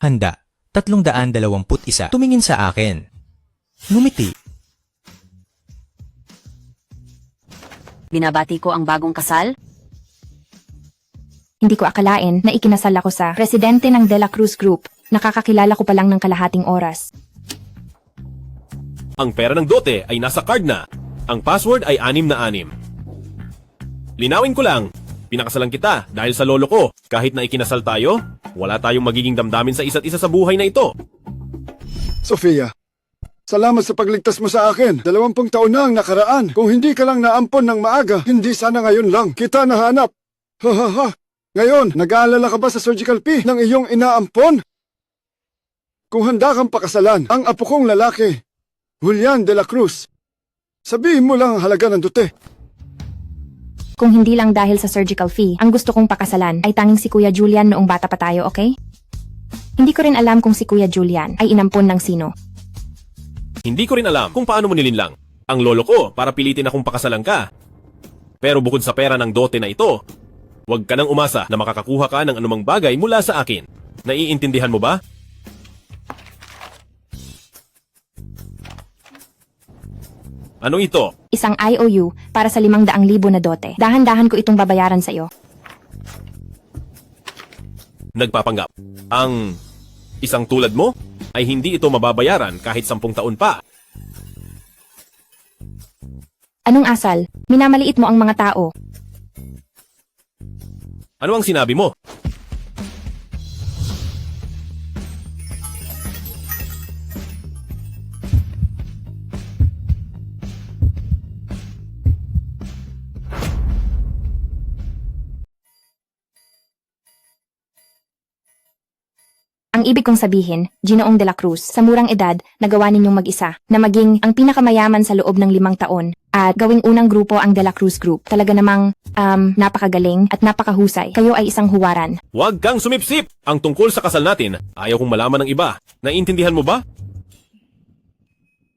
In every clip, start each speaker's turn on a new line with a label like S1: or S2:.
S1: Handa. 321. Tumingin sa akin. Ngumiti.
S2: Binabati ko ang bagong kasal.
S3: Hindi ko akalain na ikinasal ako sa presidente ng De La Cruz Group. Nakakakilala ko pa lang ng kalahating oras.
S4: Ang pera ng dote ay nasa card na. Ang password ay 6 na 6. Linawin ko lang, pinakasalan kita dahil sa lolo ko. Kahit na ikinasal tayo, wala tayong magiging damdamin sa isa't isa sa buhay na ito.
S5: Sofia, salamat sa pagligtas mo sa akin. 20 taon na ang nakaraan. Kung hindi ka lang naampon ng maaga, hindi sana ngayon lang kita nahanap. Ha ha ha. Ngayon, nag-aalala ka ba sa surgical P ng iyong inaampon? Kung handa kang pakasalan, ang apo kong lalaki, Julian de la Cruz, sabihin mo lang ang halaga ng dote.
S3: Kung hindi lang dahil sa surgical fee, ang gusto kong pakasalan ay tanging si Kuya Julian noong bata pa tayo, okay? Hindi ko rin alam kung si Kuya Julian ay inampon ng sino.
S4: Hindi ko rin alam kung paano mo nilinlang ang lolo ko para pilitin akong pakasalan ka. Pero bukod sa pera ng dote na ito, huwag ka nang umasa na makakakuha ka ng anumang bagay mula sa akin. Naiintindihan mo ba? Ano ito?
S3: Isang IOU para sa 500,000 na dote. Dahan-dahan ko itong babayaran sa iyo.
S4: Nagpapanggap. Ang isang tulad mo ay hindi ito mababayaran kahit 10 taon pa.
S3: Anong asal? Minamaliit mo ang mga tao.
S4: Ano ang sinabi mo?
S3: Ang ibig kong sabihin, Ginoong de la Cruz, sa murang edad, nagawa ninyong mag-isa, na maging ang pinakamayaman sa loob ng 5 taon, at gawing unang grupo ang De La Cruz Group. Talaga namang, napakagaling at napakahusay. Kayo ay isang huwaran.
S4: Huwag kang sumipsip! Ang tungkol sa kasal natin, ayaw kong malaman ng iba. Naiintindihan mo ba?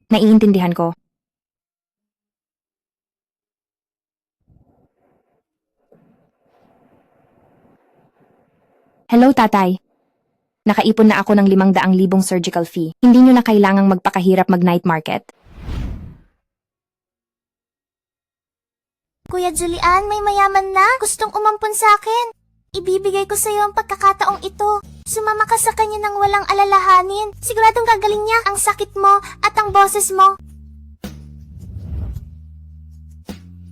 S3: Naiintindihan ko. Hello, tatay. Nakaipon na ako ng 500,000 surgical fee. Hindi nyo na kailangang magpakahirap mag-night market.
S6: Kuya Julian, may mayaman na. Gustong umampon sa akin. Ibibigay ko sa iyo ang pagkakataong ito. Sumama ka sa kanya nang walang alalahanin. Siguradong gagaling niya ang sakit mo at ang boses mo.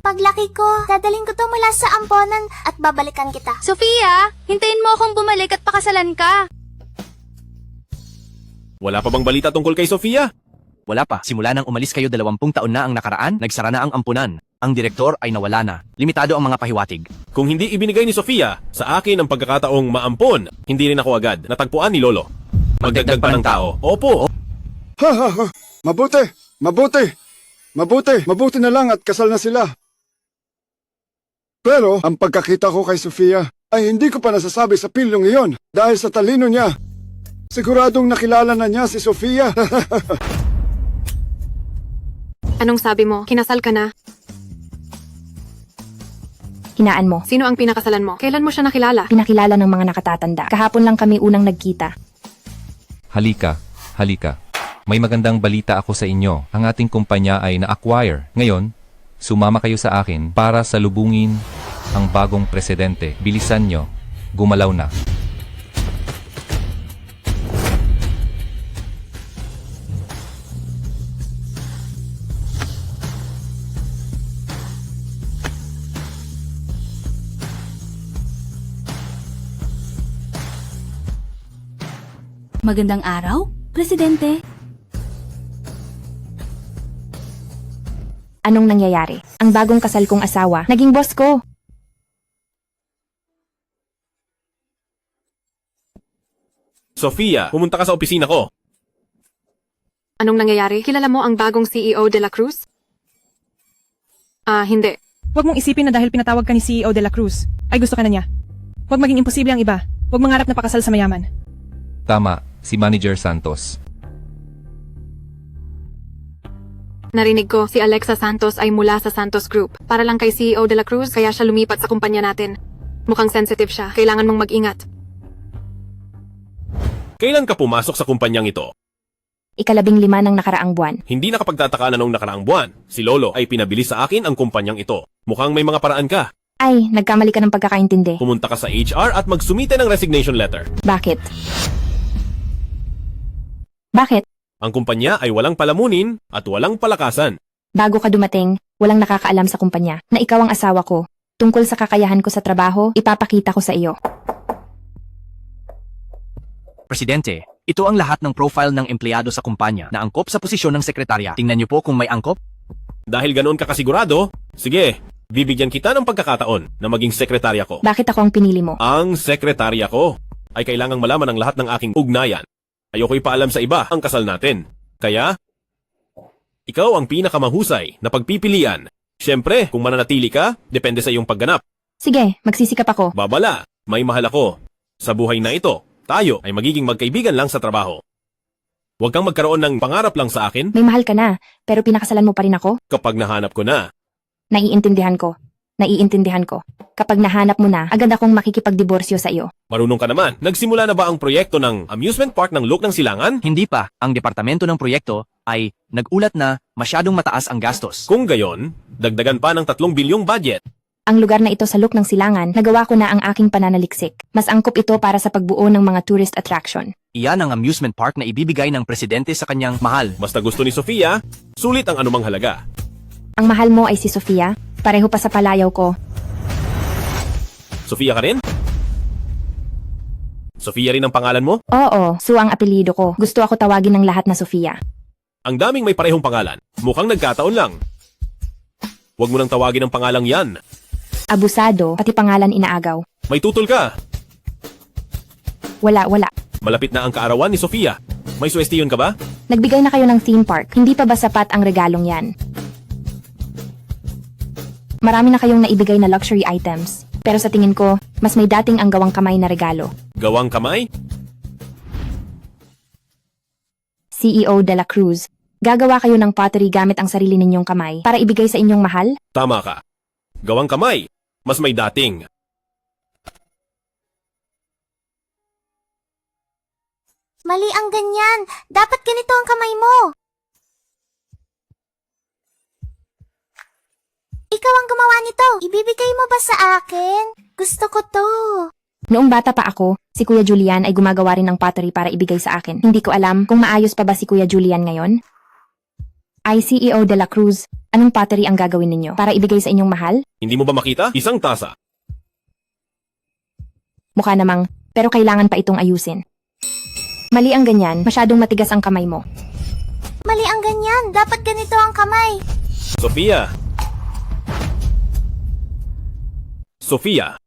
S6: Paglaki ko, dadaling ko to mula sa amponan at babalikan kita.
S7: Sofia, hintayin mo akong bumalik at pakasalan ka.
S4: Wala pa bang balita tungkol kay Sofia?
S8: Wala pa. Simula nang umalis kayo 20 taon na ang nakaraan, nagsara na ang ampunan. Ang direktor ay nawala na. Limitado ang mga pahiwatig.
S4: Kung hindi ibinigay ni Sofia, sa akin ang pagkakataong maampon, hindi rin ako agad natagpuan ni Lolo. Magdagdag pa ng tao. Opo.
S5: Ha ha ha. Mabuti, mabuti. Mabuti na lang at kasal na sila. Pero ang pagkakita ko kay Sofia ay hindi ko pa nasasabi sa pilyong iyon dahil sa talino niya. Siguradong nakilala na niya si Sofia.
S9: Anong sabi mo? Kinasal ka na?
S3: Hinaan mo.
S9: Sino ang pinakasalan mo? Kailan mo siya nakilala?
S3: Pinakilala ng mga nakatatanda. Kahapon lang kami unang nagkita.
S10: Halika, halika. May magandang balita ako sa inyo. Ang ating kumpanya ay na-acquire. Ngayon, sumama kayo sa akin para salubungin ang bagong presidente. Bilisan nyo. Gumalaw na.
S2: Magandang araw, Presidente.
S3: Anong nangyayari? Ang bagong kasal kong asawa, naging boss ko.
S4: Sofia, pumunta ka sa opisina ko.
S9: Anong nangyayari? Kilala mo ang bagong CEO de la Cruz? Hindi.
S11: Huwag mong isipin na dahil pinatawag ka ni CEO de la Cruz, ay gusto ka na niya. Huwag maging imposible ang iba. Huwag mangarap na pakasal sa mayaman.
S10: Tama, si Manager Santos.
S9: Narinig ko, si Alexa Santos ay mula sa Santos Group. Para lang kay CEO de la Cruz, kaya siya lumipat sa kumpanya natin. Mukhang sensitive siya. Kailangan mong mag-ingat.
S4: Kailan ka pumasok sa kumpanyang ito?
S3: Ika-15 ng nakaraang buwan.
S4: Hindi nakapagtataka na noong nakaraang buwan. Si Lolo ay pinabili sa akin ang kumpanyang ito. Mukhang may mga paraan ka.
S3: Ay, nagkamali ka ng pagkakaintindi.
S4: Pumunta ka sa HR at magsumite ng resignation letter.
S3: Bakit? Bakit?
S4: Ang kumpanya ay walang palamunin at walang palakasan.
S3: Bago ka dumating, walang nakakaalam sa kumpanya na ikaw ang asawa ko. Tungkol sa kakayahan ko sa trabaho, ipapakita ko sa iyo.
S8: Presidente, ito ang lahat ng profile ng empleyado sa kumpanya na angkop sa posisyon ng sekretarya. Tingnan niyo po kung may angkop.
S4: Dahil ganoon ka kasigurado, sige, bibigyan kita ng pagkakataon na maging sekretarya ko.
S3: Bakit ako ang pinili mo?
S4: Ang sekretarya ko ay kailangang malaman ang lahat ng aking ugnayan. Ayoko ipaalam sa iba ang kasal natin. Kaya, ikaw ang pinakamahusay na pagpipilian. Siyempre, kung mananatili ka, depende sa iyong pagganap.
S3: Sige, magsisikap ako.
S4: Babala, may mahal ako. Sa buhay na ito, tayo ay magiging magkaibigan lang sa trabaho. Huwag kang magkaroon ng pangarap lang sa akin
S3: May mahal ka na, pero pinakasalan mo pa rin ako?
S4: kapag nahanap ko na.
S3: Naiintindihan ko. Naiintindihan ko. Kapag nahanap mo na, agad akong makikipagdiborsyo sa iyo.
S4: Marunong ka naman. Nagsimula na ba ang proyekto ng amusement park ng Look ng Silangan?
S8: Hindi pa, ang departamento ng proyekto ay nagulat na masyadong mataas ang gastos.
S4: Kung gayon, dagdagan pa ng 3 bilyong budget.
S3: Ang lugar na ito sa Look ng Silangan, nagawa ko na ang aking pananaliksik. Mas angkop ito para sa pagbuo ng mga tourist attraction.
S8: Iyan ang amusement park na ibibigay ng presidente sa kanyang mahal.
S4: Basta gusto ni Sofia, sulit ang anumang halaga.
S3: Ang mahal mo ay si Sofia, pareho pa sa palayaw ko.
S4: Sofia ka rin? Sofia rin ang pangalan mo?
S3: Oo, Su ang apelido ko. Gusto ako tawagin ng lahat na Sofia.
S4: Ang daming may parehong pangalan. Mukhang nagkataon lang. Huwag mo nang tawagin ang pangalang yan.
S3: Abusado, pati pangalan inaagaw.
S4: May tutol ka.
S3: Wala.
S4: Malapit na ang kaarawan ni Sofia. May suwestiyon ka ba?
S3: Nagbigay na kayo ng theme park. Hindi pa ba sapat ang regalong yan? Marami na kayong naibigay na luxury items. Pero sa tingin ko, mas may dating ang gawang kamay na regalo.
S4: Gawang kamay?
S3: CEO De La Cruz, gagawa kayo ng pottery gamit ang sarili ninyong kamay para ibigay sa inyong mahal?
S4: Tama ka. Gawang kamay. Mas may dating.
S6: Mali ang ganyan. Dapat ganito ang kamay mo. Ikaw ang gumawa nito. Ibibigay mo ba sa akin? Gusto ko to.
S3: Noong bata pa ako, si Kuya Julian ay gumagawa rin ng pottery para ibigay sa akin. Hindi ko alam kung maayos pa ba si Kuya Julian ngayon. Ay CEO De La Cruz, anong pottery ang gagawin ninyo para ibigay sa inyong mahal?
S4: Hindi mo ba makita? Isang tasa.
S3: Mukha namang, pero kailangan pa itong ayusin. Mali ang ganyan, masyadong matigas ang kamay mo.
S6: Mali ang ganyan. Dapat ganito ang kamay.
S4: Sofia. Sofia.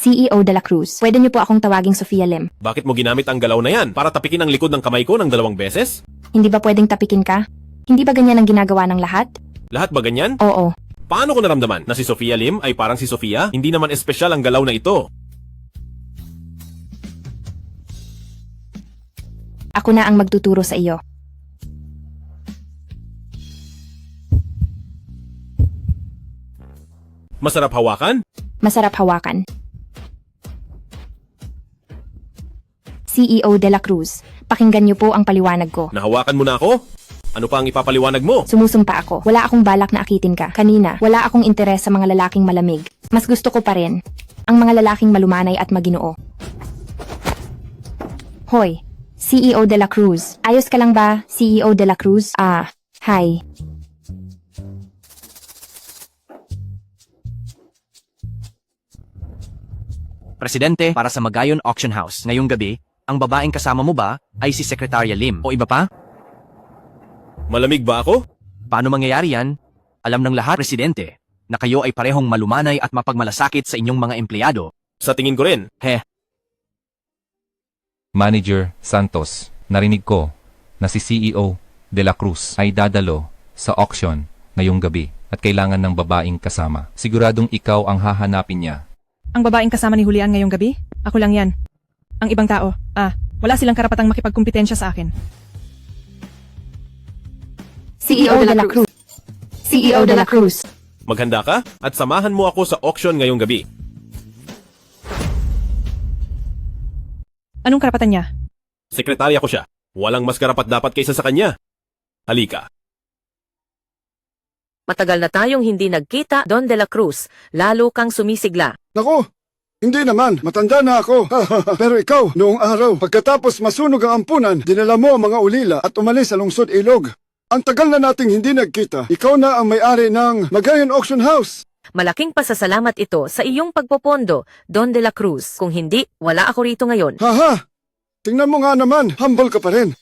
S3: CEO De La Cruz, pwede niyo po akong tawaging Sofia Lim.
S4: Bakit mo ginamit ang galaw na yan? Para tapikin ang likod ng kamay ko ng 2 beses?
S3: Hindi ba pwedeng tapikin ka? Hindi ba ganyan ang ginagawa ng lahat?
S4: Lahat ba ganyan?
S3: Oo.
S4: Paano ko naramdaman na si Sofia Lim ay parang si Sofia? Hindi naman espesyal ang galaw na ito.
S3: Ako na ang magtuturo sa iyo.
S4: Masarap hawakan?
S3: Masarap hawakan. CEO De La Cruz, pakinggan niyo po ang paliwanag ko.
S4: Nahawakan mo na ako? Ano pa ang ipapaliwanag mo?
S3: Sumusumpa ako. Wala akong balak na akitin ka. Kanina, wala akong interes sa mga lalaking malamig. Mas gusto ko pa rin ang mga lalaking malumanay at maginoo. Hoy, CEO De La Cruz. Ayos ka lang ba, CEO De La Cruz? Hi.
S8: Presidente, para sa Magayon Auction House, ngayong gabi, ang babaeng kasama mo ba ay si Sekretarya Lim o iba pa?
S4: Malamig ba ako?
S8: Paano mangyayari yan? Alam ng lahat, Presidente, na kayo ay parehong malumanay at mapagmalasakit sa inyong mga empleyado.
S4: Sa tingin ko rin.
S10: Manager Santos, narinig ko na si CEO De La Cruz ay dadalo sa auction ngayong gabi at kailangan ng babaeng kasama. Siguradong ikaw ang hahanapin niya.
S11: Ang babaeng kasama ni Julian ngayong gabi? Ako lang yan. Ang ibang tao, wala silang karapatang makipagkumpetensya sa akin.
S3: CEO De La Cruz. CEO De La Cruz.
S4: Maghanda ka at samahan mo ako sa auction ngayong gabi.
S11: Anong karapatan niya?
S4: Sekretarya ko siya. Walang mas karapat dapat kaysa sa kanya. Halika.
S2: Matagal na tayong hindi nagkita, Don de la Cruz. Lalo kang sumisigla.
S5: Naku, hindi naman. Matanda na ako. Pero ikaw, noong araw, pagkatapos masunog ang ampunan, dinala mo ang mga ulila at umalis sa lungsod Ilog. Ang tagal na nating hindi nagkita. Ikaw na ang may-ari ng Magayon Auction House.
S2: Malaking pasasalamat ito sa iyong pagpopondo, Don de la Cruz. Kung hindi, wala ako rito ngayon.
S5: Haha! Tingnan mo nga naman, humble ka pa rin.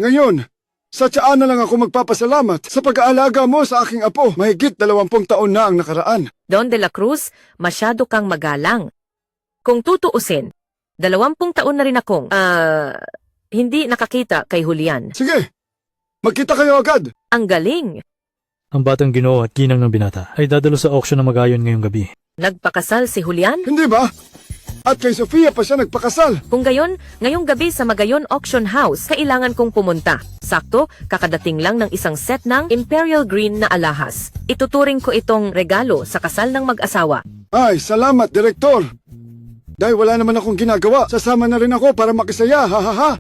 S5: Ngayon, sa tiyan na lang ako magpapasalamat sa pag-aalaga mo sa aking apo. Mahigit 20 taon na ang nakaraan.
S2: Don de la Cruz, masyado kang magalang. Kung tutuusin, 20 taon na rin akong, hindi nakakita kay Julian.
S5: Sige, magkita kayo agad.
S2: Ang galing!
S12: Ang batang Ginoo at ginang ng binata ay dadalo sa auction ng Magayon ngayong gabi.
S2: Nagpakasal si Julian?
S5: Hindi ba? At kay Sofia pa siya nagpakasal.
S2: Kung gayon, ngayong gabi sa Magayon Auction House, kailangan kong pumunta. Sakto, kakadating lang ng isang set ng Imperial Green na alahas. Ituturing ko itong regalo sa kasal ng mag-asawa.
S5: Ay, salamat, Direktor. Dahil wala naman akong ginagawa, sasama na rin ako para makisaya, ha.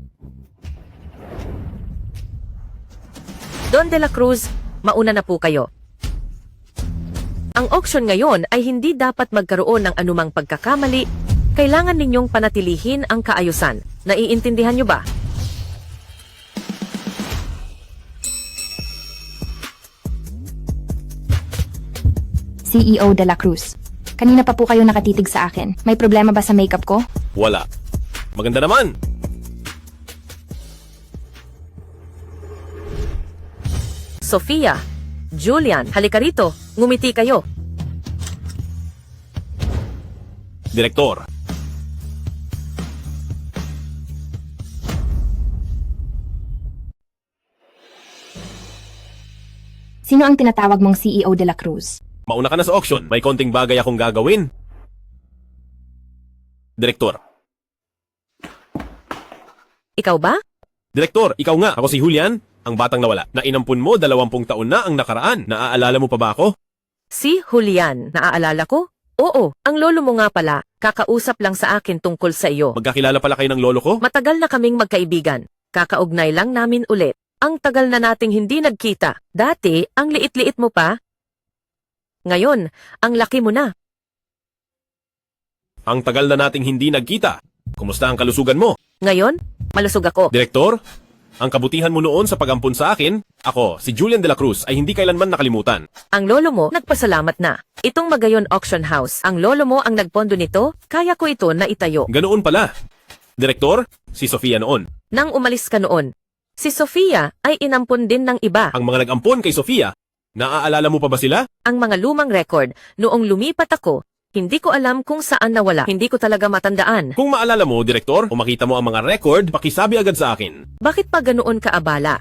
S2: Don de la Cruz, mauna na po kayo. Ang auction ngayon ay hindi dapat magkaroon ng anumang pagkakamali. Kailangan ninyong panatilihin ang kaayusan. Naiintindihan nyo ba?
S3: CEO de la Cruz. Kanina pa po kayo nakatitig sa akin. May problema ba sa makeup ko?
S4: Wala. Maganda naman.
S2: Sofia, Julian, halika rito. Ngumiti kayo.
S4: Direktor,
S3: Sino ang tinatawag mong CEO de la Cruz?
S4: mauna ka na sa auction. May konting bagay akong gagawin. Direktor.
S2: Ikaw ba?
S4: Direktor, ikaw nga. Ako si Julian, ang batang nawala. Na inampun mo 20 taon na ang nakaraan. Naaalala mo pa ba ako?
S2: Si Julian, naaalala ko? Oo, ang lolo mo nga pala, kakausap lang sa akin tungkol sa iyo.
S4: Magkakilala pala kayo ng lolo ko?
S2: Matagal na kaming magkaibigan. Kakaugnay lang namin ulit. Ang tagal na nating hindi nagkita. Dati, ang liit-liit mo pa. Ngayon, ang laki mo na.
S4: Ang tagal na nating hindi nagkita. Kumusta ang kalusugan mo?
S2: Ngayon, malusog ako.
S4: Direktor, ang kabutihan mo noon sa pag-ampun sa akin, ako, si Julian de la Cruz, ay hindi kailanman nakalimutan.
S2: Ang lolo mo, nagpasalamat na. Itong Magayon Auction House, ang lolo mo ang nagpondo nito, kaya ko ito na itayo.
S4: Ganoon pala. Direktor, si Sofia noon.
S2: Nang umalis ka noon, si Sofia ay inampun din ng iba.
S4: Ang mga nag-ampon kay Sofia, naaalala mo pa ba sila?
S2: Ang mga lumang record, noong lumipat ako, hindi ko alam kung saan nawala. Hindi ko talaga matandaan.
S4: Kung maalala mo, Direktor, o makita mo ang mga record, pakisabi agad sa akin.
S2: Bakit pa ganoon ka abala?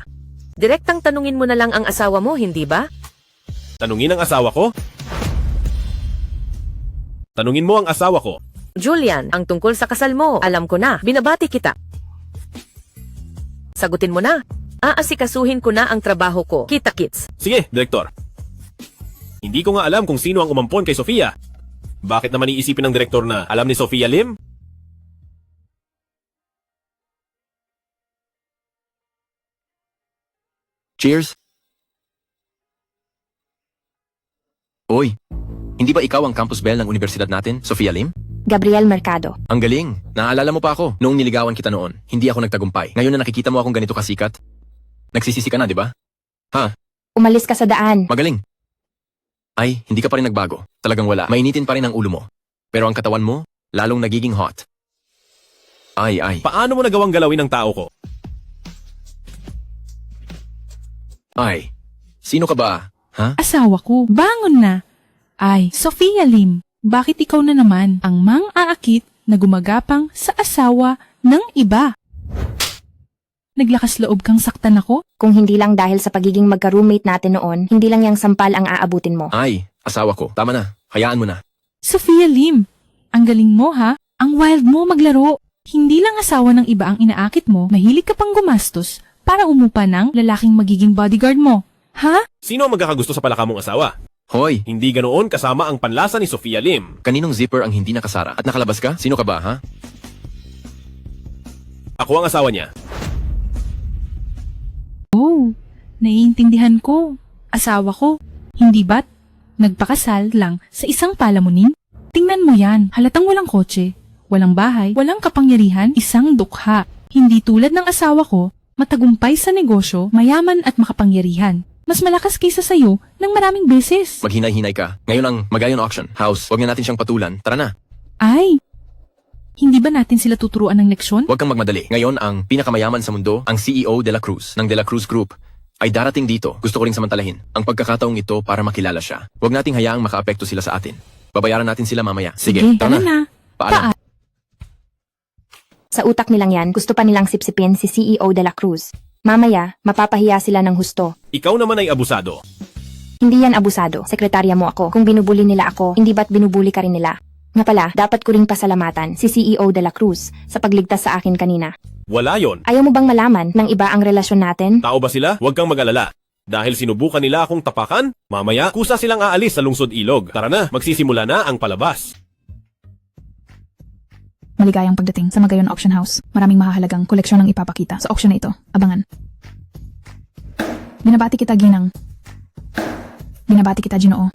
S2: Direktang tanungin mo na lang ang asawa mo, hindi ba?
S4: Tanungin ang asawa ko? Tanungin mo ang asawa ko.
S2: Julian, ang tungkol sa kasal mo, alam ko na. Binabati kita. Sagutin mo na. Aasikasuhin ko na ang trabaho ko. Kita-kits.
S4: Sige, Direktor. Hindi ko nga alam kung sino ang umampon kay Sofia. Bakit naman iisipin ng Direktor na alam ni Sofia Lim?
S8: Cheers! Oy, hindi ba ikaw ang campus belle ng universidad natin, Sofia Lim?
S3: Gabriel Mercado.
S8: Ang galing! Naaalala mo pa ako, noong niligawan kita noon, hindi ako nagtagumpay. Ngayon na nakikita mo akong ganito kasikat, nagsisisi ka na, di ba? Ha?
S3: Umalis ka sa daan.
S8: Magaling! Ay, hindi ka pa rin nagbago. Talagang wala. Mainitin pa rin ang ulo mo. Pero ang katawan mo, lalong nagiging hot. Ay.
S4: Paano mo nagawang galawin ang tao ko?
S8: Ay, sino ka ba? Ha?
S13: Asawa ko, bangon na. Ay, Sofia Lim, bakit ikaw na naman ang mang-aakit na gumagapang sa asawa ng iba? Naglakas loob kang saktan ako?
S3: Kung hindi lang dahil sa pagiging magka-roommate natin noon, hindi lang yung sampal ang aabutin mo.
S8: Ay, asawa ko. Tama na. Hayaan mo na.
S13: Sofia Lim, ang galing mo ha? Ang wild mo maglaro. Hindi lang asawa ng iba ang inaakit mo, mahilig ka pang gumastos para umupa ng lalaking magiging bodyguard mo. Ha?
S4: Sino ang magkakagusto sa palakamong asawa?
S8: Hoy,
S4: Hindi ganoon kasama ang panlasa ni Sofia Lim.
S8: kaninong zipper ang hindi nakasara at nakalabas ka? Sino ka ba, ha?
S4: Ako ang asawa niya.
S13: Oh, naiintindihan ko. Asawa ko. Hindi ba't nagpakasal lang sa isang palamunin? Tingnan mo yan. Halatang walang kotse, walang bahay, walang kapangyarihan, isang dukha. Hindi tulad ng asawa ko, matagumpay sa negosyo, mayaman at makapangyarihan. Mas malakas kaysa sa'yo ng maraming beses.
S8: Maghinay-hinay ka. Ngayon ang Magayon Auction House. Huwag na natin siyang patulan. Tara na.
S13: Ay, hindi ba natin sila tuturuan ng leksyon?
S8: Huwag kang magmadali. Ngayon ang pinakamayaman sa mundo, ang CEO de la Cruz ng De La Cruz Group, ay darating dito. Gusto ko ring samantalahin ang pagkakataong ito para makilala siya. Huwag nating hayaang makaapekto sila sa atin. Babayaran natin sila mamaya. Sige, tara na. Paalam.
S3: Sa utak nilang yan, gusto pa nilang sipsipin si CEO de la Cruz. Mamaya, mapapahiya sila ng husto.
S4: Ikaw naman ay abusado.
S3: Hindi yan abusado. Sekretarya mo ako. Kung binubuli nila ako, hindi ba't binubuli ka rin nila? Nga pala, dapat ko ring pasalamatan si CEO de la Cruz sa pagligtas sa akin kanina.
S4: Wala yon.
S3: Ayaw mo bang malaman ng iba ang relasyon natin?
S4: Tao ba sila? Huwag kang mag-alala. Dahil sinubukan nila akong tapakan, mamaya kusa silang aalis sa lungsod ilog. Tara na, magsisimula na ang palabas.
S9: Maligayang pagdating sa Magayon Auction House. Maraming mahahalagang koleksyon ang ipapakita sa auction na ito. Abangan. Binabati kita, Ginang. Binabati kita, Ginoo.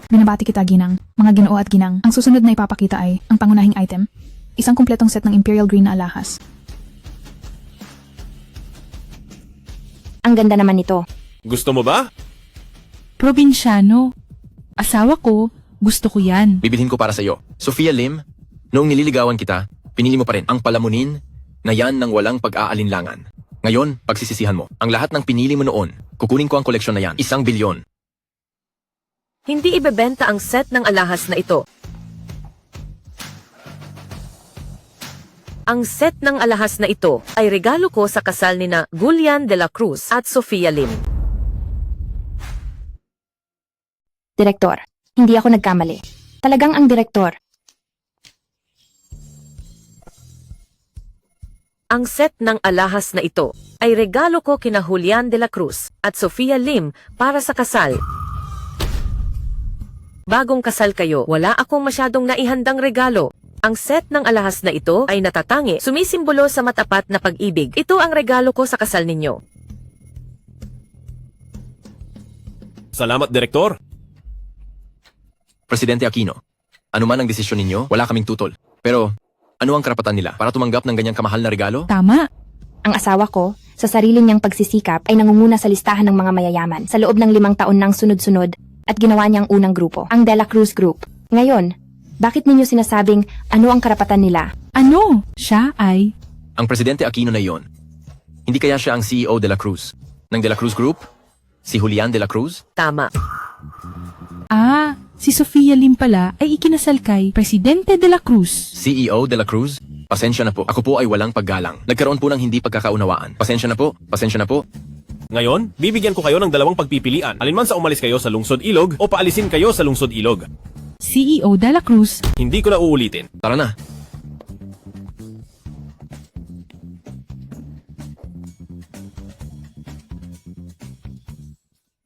S9: Binabati kita, Ginang. Mga Ginoo at Ginang, ang susunod na ipapakita ay ang pangunahing item. Isang kumpletong set ng Imperial Green na alahas.
S3: Ang ganda naman nito.
S4: Gusto mo ba?
S13: Probinsyano. Asawa ko, gusto ko yan.
S8: Bibilhin ko para sa iyo. Sophia Lim, noong nililigawan kita, pinili mo pa rin ang palamunin na yan ng walang pag-aalinlangan. Ngayon, pagsisisihan mo. Ang lahat ng pinili mo noon, kukunin ko ang koleksyon na yan. 1 bilyon.
S2: Hindi ibebenta ang set ng alahas na ito. Ang set ng alahas na ito ay regalo ko sa kasal ni na Julian de la Cruz at Sophia Lim.
S3: Direktor, hindi ako nagkamali. Talagang ang direktor.
S2: Ang set ng alahas na ito ay regalo ko kina Julian de la Cruz at Sophia Lim para sa kasal. Bagong kasal kayo, wala akong masyadong naihandang regalo. Ang set ng alahas na ito ay natatangi, sumisimbolo sa matapat na pag-ibig. Ito ang regalo ko sa kasal ninyo.
S4: Salamat, Direktor.
S8: Presidente Aquino, ano man ang desisyon ninyo, wala kaming tutol. Pero, ano ang karapatan nila para tumanggap ng ganyang kamahal na regalo?
S13: Tama.
S3: Ang asawa ko, sa sarili niyang pagsisikap ay nangunguna sa listahan ng mga mayayaman sa loob ng 5 taon ng sunod-sunod at ginawa niyang unang grupo, ang De La Cruz Group. Ngayon, bakit ninyo sinasabing ano ang karapatan nila?
S13: Ano? Siya ay...
S8: Ang Presidente Aquino na iyon. Hindi kaya siya ang CEO de la Cruz ng De La Cruz Group? Si Julian de la Cruz?
S2: Tama.
S13: Ah, si Sofia Lim pala ay ikinasal kay Presidente de la Cruz.
S8: CEO de la Cruz? Pasensya na po. Ako po ay walang paggalang. Nagkaroon po ng hindi pagkakaunawaan. Pasensya na po. Pasensya na po.
S4: Ngayon, bibigyan ko kayo ng 2 pagpipilian. Alinman sa umalis kayo sa lungsod ilog o paalisin kayo sa lungsod ilog.
S13: CEO de la Cruz.
S4: Hindi ko na uulitin.
S8: Tara na.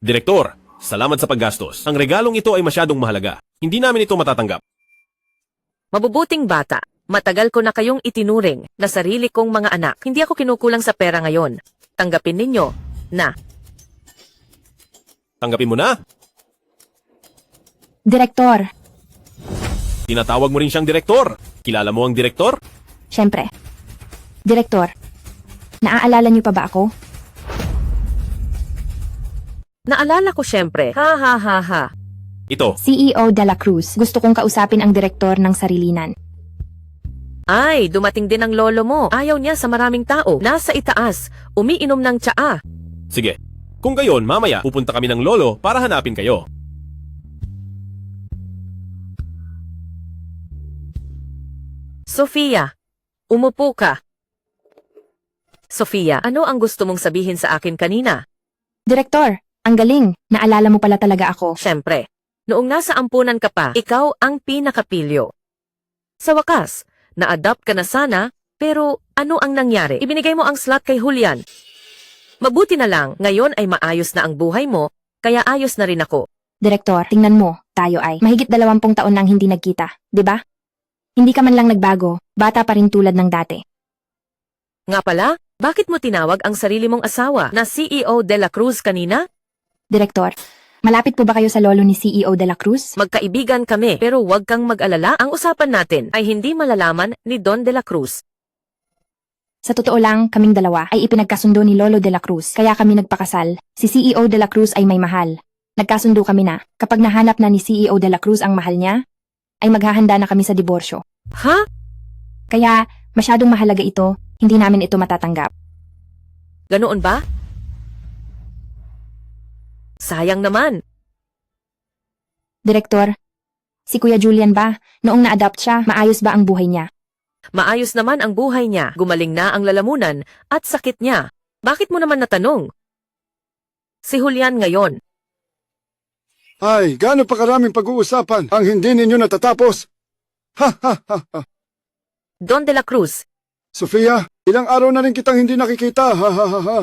S4: Direktor, salamat sa paggastos. Ang regalong ito ay masyadong mahalaga. Hindi namin ito matatanggap.
S2: Mabubuting bata, matagal ko na kayong itinuring na sarili kong mga anak. Hindi ako kinukulang sa pera ngayon. Tanggapin ninyo na.
S4: Tanggapin mo na.
S3: Direktor,
S4: Tinatawag mo rin siyang direktor. Kilala mo ang direktor?
S3: syempre. Direktor, naaalala niyo pa ba ako?
S2: Naalala ko syempre. Ha ha ha ha.
S4: Ito.
S3: CEO de la Cruz. Gusto kong kausapin ang direktor ng sarilinan.
S2: Ay, dumating din ang lolo mo. Ayaw niya sa maraming tao. Nasa itaas. Umiinom ng tsaa.
S4: Sige. Kung gayon, mamaya pupunta kami ng lolo para hanapin kayo.
S2: Sofia, umupo ka. Sofia, ano ang gusto mong sabihin sa akin kanina?
S3: Direktor, ang galing. Naalala mo pala talaga ako.
S2: Syempre, noong nasa ampunan ka pa, ikaw ang pinakapilyo. Sa wakas, na-adopt ka na sana, pero ano ang nangyari? Ibinigay mo ang slot kay Julian. Mabuti na lang, ngayon ay maayos na ang buhay mo, kaya ayos na rin ako.
S3: Direktor, tingnan mo, tayo ay mahigit 20 taon nang hindi nagkita, di ba? Hindi ka man lang nagbago, bata pa rin tulad ng dati.
S2: Nga pala, bakit mo tinawag ang sarili mong asawa na CEO De La Cruz kanina?
S3: Direktor, malapit po ba kayo sa lolo ni CEO De La Cruz?
S2: Magkaibigan kami pero huwag kang mag-alala, ang usapan natin ay hindi malalaman ni Don De La Cruz.
S3: Sa totoo lang, kaming dalawa ay ipinagkasundo ni Lolo De La Cruz, kaya kami nagpakasal. Si CEO De La Cruz ay may mahal. Nagkasundo kami na, kapag nahanap na ni CEO De La Cruz ang mahal niya, ay maghahanda na kami sa diborsyo.
S2: Ha?
S3: Kaya, masyadong mahalaga ito, hindi namin ito matatanggap.
S2: Ganoon ba? Sayang naman.
S3: Direktor, si Kuya Julian ba? Noong na-adopt siya, maayos ba ang buhay niya?
S2: Maayos naman ang buhay niya, gumaling na ang lalamunan at sakit niya. Bakit mo naman natanong? Si Julian ngayon.
S5: Ay, gaano pa karaming pag-uusapan ang hindi ninyo natatapos? Ha ha ha ha.
S2: Don De La Cruz,
S5: Sofia, ilang araw na rin kitang hindi nakikita. Ha ha ha ha.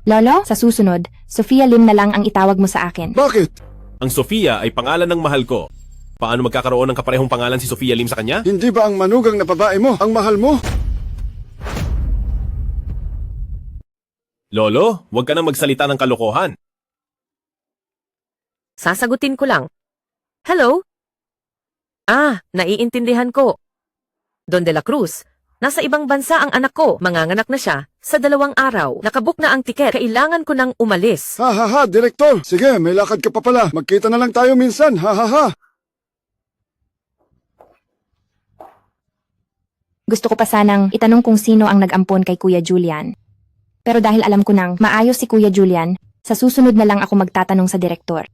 S3: Lolo, sa susunod, Sofia Lim na lang ang itawag mo sa akin.
S5: Bakit?
S4: Ang Sofia ay pangalan ng mahal ko. Paano magkakaroon ng kaparehong pangalan si Sofia Lim sa kanya?
S5: Hindi ba ang manugang na babae mo ang mahal mo?
S4: Lolo, huwag ka nang magsalita ng kalokohan.
S2: sasagutin ko lang. Hello? Ah, naiintindihan ko. Don De La Cruz, nasa ibang bansa ang anak ko. Manganganak na siya sa 2 araw. Nakabook na ang tiket. Kailangan ko nang umalis.
S5: Ha ha ha, Direktor. Sige, may lakad ka pa pala. Magkita na lang tayo minsan. Ha ha ha.
S3: Gusto ko pa sanang itanong kung sino ang nag-ampon kay Kuya Julian. Pero dahil alam ko nang maayos si Kuya Julian, sa susunod na lang ako magtatanong sa direktor.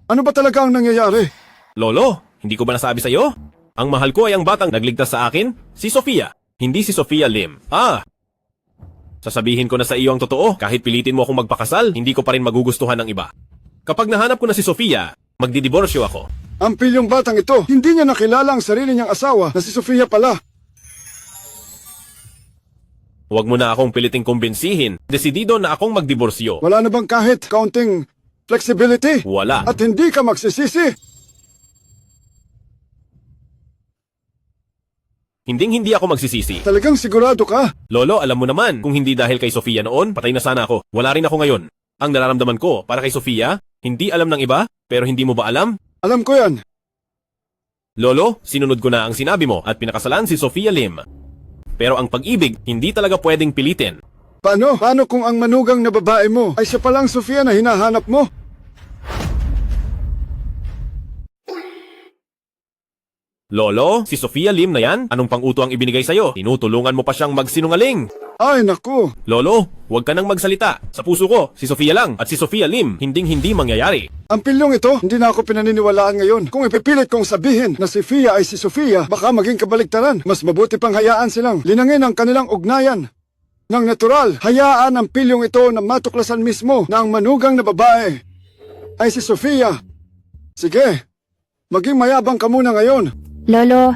S5: Ano ba talaga ang nangyayari?
S4: Lolo, hindi ko ba nasabi sa'yo? Ang mahal ko ay ang batang nagligtas sa akin, si Sofia, hindi si Sofia Lim. Ah! Sasabihin ko na sa iyo ang totoo, kahit pilitin mo akong magpakasal, hindi ko pa rin magugustuhan ng iba. Kapag nahanap ko na si Sofia, magdidiborsyo ako.
S5: Ang pilyong batang ito, hindi niya nakilala ang sarili niyang asawa na si Sofia pala.
S4: Huwag mo na akong piliting kumbinsihin. Desidido na akong magdiborsyo.
S5: Wala na bang kahit kaunting flexibility?
S4: Wala.
S5: At hindi ka magsisisi?
S4: Hinding-hindi ako magsisisi.
S5: Talagang sigurado ka?
S4: Lolo, alam mo naman, kung hindi dahil kay Sofia noon, patay na sana ako. Wala rin ako ngayon. Ang nararamdaman ko para kay Sofia, hindi alam ng iba, pero hindi mo ba alam?
S5: Alam ko yan.
S4: Lolo, sinunod ko na ang sinabi mo at pinakasalan si Sofia Lim. Pero ang pag-ibig, hindi talaga pwedeng pilitin.
S5: Paano? Paano kung ang manugang na babae mo ay siya palang Sofia na hinahanap mo?
S4: Lolo, si Sofia Lim na yan? Anong pang-uto ang ibinigay sa'yo? Tinutulungan mo pa siyang magsinungaling.
S5: Ay, naku.
S4: Lolo, huwag ka nang magsalita. Sa puso ko, si Sofia lang at si Sofia Lim, hinding-hindi mangyayari.
S5: Ang pilyong ito, hindi na ako pinaniniwalaan ngayon. Kung ipipilit kong sabihin na si Fia ay si Sofia, baka maging kabaligtaran. Mas mabuti pang hayaan silang linangin ang kanilang ugnayan. Nang natural, hayaan ang pilyong ito na matuklasan mismo na ang manugang na babae ay si Sofia. Sige, maging mayabang ka muna ngayon.
S3: Lolo,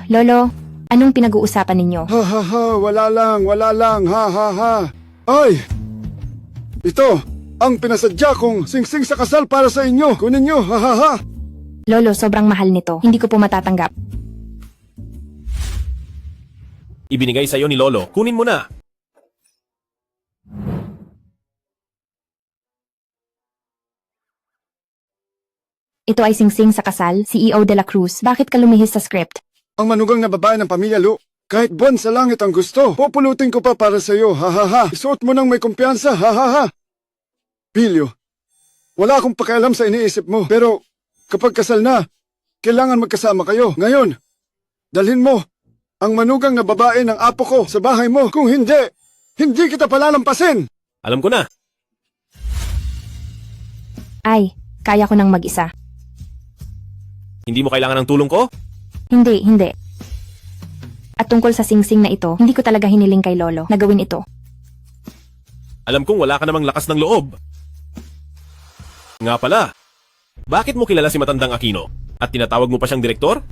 S3: anong pinag-uusapan ninyo?
S5: Ha ha ha, wala lang, ha ha ha. Ay! Ito, ang pinasadya kong singsing sa kasal para sa inyo. Kunin nyo, ha ha ha.
S3: Lolo, sobrang mahal nito. Hindi ko po matatanggap.
S4: Ibinigay sa'yo ni Lolo, kunin mo na.
S3: Ito ay singsing sa kasal, CEO De La Cruz. Bakit ka lumihis sa script?
S5: Ang manugang na babae ng pamilya Lu. Kahit buwan sa langit ang gusto, pupulutin ko pa para sa iyo, ha ha ha. Isuot mo nang may kumpiyansa, ha ha ha. Pilyo, wala akong pakialam sa iniisip mo, pero kapag kasal na, kailangan magkasama kayo. Ngayon, dalhin mo ang manugang na babae ng apo ko sa bahay mo. Kung hindi, hindi kita palalampasin.
S4: Alam ko na.
S3: Ay, kaya ko nang mag-isa.
S4: Hindi mo kailangan ng tulong ko?
S3: Hindi. At tungkol sa singsing na ito, hindi ko talaga hiniling kay Lolo na gawin ito.
S4: Alam kong wala ka namang lakas ng loob. Nga pala, bakit mo kilala si Matandang Aquino? At tinatawag mo pa siyang direktor?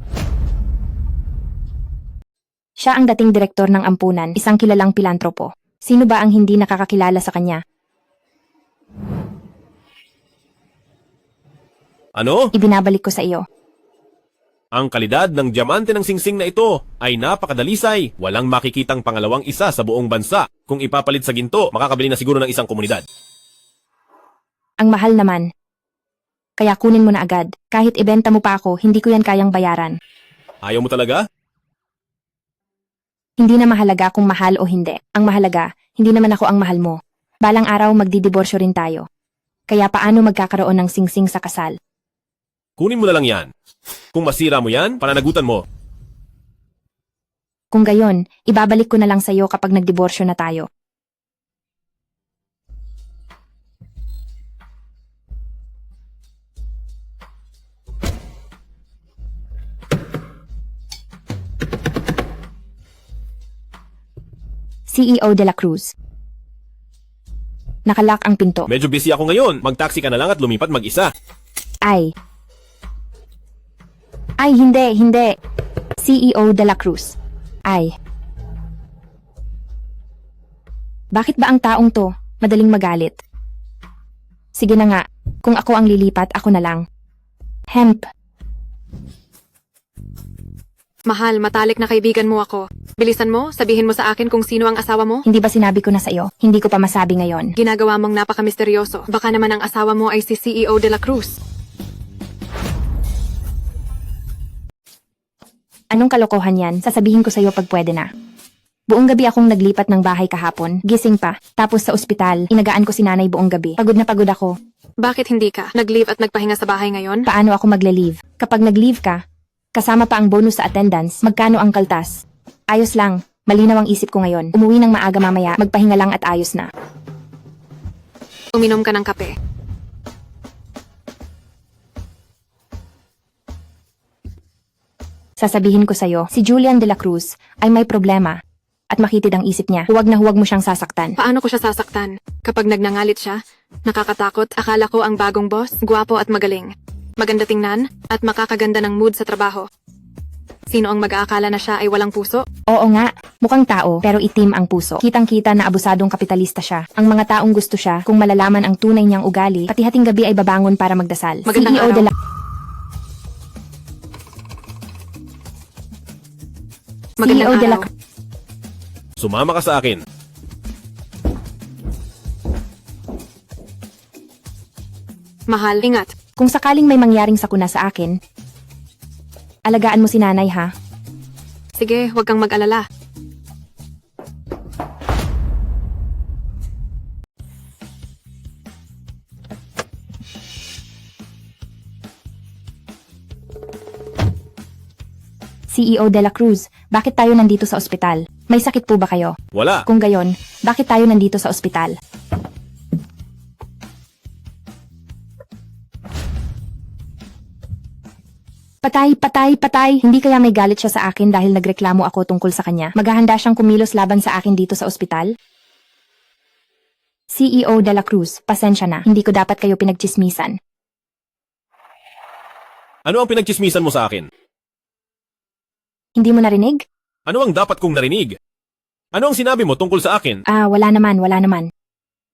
S3: Siya ang dating direktor ng ampunan, isang kilalang pilantropo. Sino ba ang hindi nakakakilala sa kanya?
S4: Ano?
S3: Ibinabalik ko sa iyo.
S4: Ang kalidad ng diamante ng singsing na ito ay napakadalisay. Walang makikitang pangalawang isa sa buong bansa. Kung ipapalit sa ginto, makakabili na siguro ng isang komunidad.
S3: Ang mahal naman. Kaya kunin mo na agad. Kahit ibenta mo pa ako, hindi ko yan kayang bayaran.
S4: Ayaw mo talaga?
S3: Hindi na mahalaga kung mahal o hindi. Ang mahalaga, hindi naman ako ang mahal mo. Balang araw magdidiborsyo rin tayo. Kaya paano magkakaroon ng singsing sa kasal?
S4: Kunin mo na lang yan. Kung masira mo yan, pananagutan mo.
S3: Kung gayon, ibabalik ko na lang sa'yo kapag nagdiborsyo na tayo. CEO de la Cruz. Nakalak ang pinto.
S4: Medyo busy ako ngayon. Mag-taxi ka na lang at lumipat mag-isa.
S3: Ay, hindi. CEO de la Cruz. Ay. Bakit ba ang taong to madaling magalit? Sige na nga, kung ako ang lilipat, ako na lang. Hemp.
S9: Mahal, matalik na kaibigan mo ako. Bilisan mo, sabihin mo sa akin kung sino ang asawa mo.
S3: Hindi ba sinabi ko na sa'yo? Hindi ko pa masabi ngayon.
S9: Ginagawa mong napaka-misteryoso. Baka naman ang asawa mo ay si CEO de la Cruz.
S3: Anong kalokohan yan? Sasabihin ko sa'yo pag pwede na. Buong gabi akong naglipat ng bahay kahapon. Gising pa. Tapos sa ospital, inagaan ko si nanay buong gabi. Pagod na pagod ako.
S9: Bakit hindi ka? Nag-leave at nagpahinga sa bahay ngayon?
S3: Paano ako magle-leave? Kapag nag-leave ka, kasama pa ang bonus sa attendance, magkano ang kaltas? Ayos lang. Malinaw ang isip ko ngayon. Umuwi ng maaga mamaya, magpahinga lang at ayos na.
S9: Uminom ka ng kape.
S3: Sasabihin ko sa'yo, si Julian de la Cruz ay may problema. At makitid ang isip niya. Huwag na huwag mo siyang sasaktan.
S9: Paano ko siya sasaktan? Kapag nagnangalit siya, nakakatakot, akala ko ang bagong boss, gwapo at magaling. Maganda tingnan, at makakaganda ng mood sa trabaho. Sino ang mag-aakala na siya ay walang puso?
S3: Oo nga, mukhang tao pero itim ang puso. Kitang-kita na abusadong kapitalista siya. Ang mga taong gusto siya, kung malalaman ang tunay niyang ugali, pati hating gabi ay babangon para magdasal.
S9: Magandang
S3: CEO
S9: araw.
S3: de la...
S9: Magandang
S3: CEO de la
S9: araw.
S4: Sumama ka sa akin.
S9: Mahal, ingat.
S3: Kung sakaling may mangyaring sakuna sa akin, alagaan mo si nanay ha.
S9: Sige, huwag kang mag-alala.
S3: CEO de la Cruz, bakit tayo nandito sa ospital? May sakit po ba kayo?
S4: Wala.
S3: Kung gayon, bakit tayo nandito sa ospital? Patay! Hindi kaya may galit siya sa akin dahil nagreklamo ako tungkol sa kanya? Maghahanda siyang kumilos laban sa akin dito sa ospital? CEO de la Cruz, pasensya na. Hindi ko dapat kayo pinagchismisan.
S4: Ano ang pinagchismisan mo sa akin?
S3: Hindi mo narinig?
S4: Ano ang dapat kong narinig? Ano ang sinabi mo tungkol sa akin?
S3: Wala naman.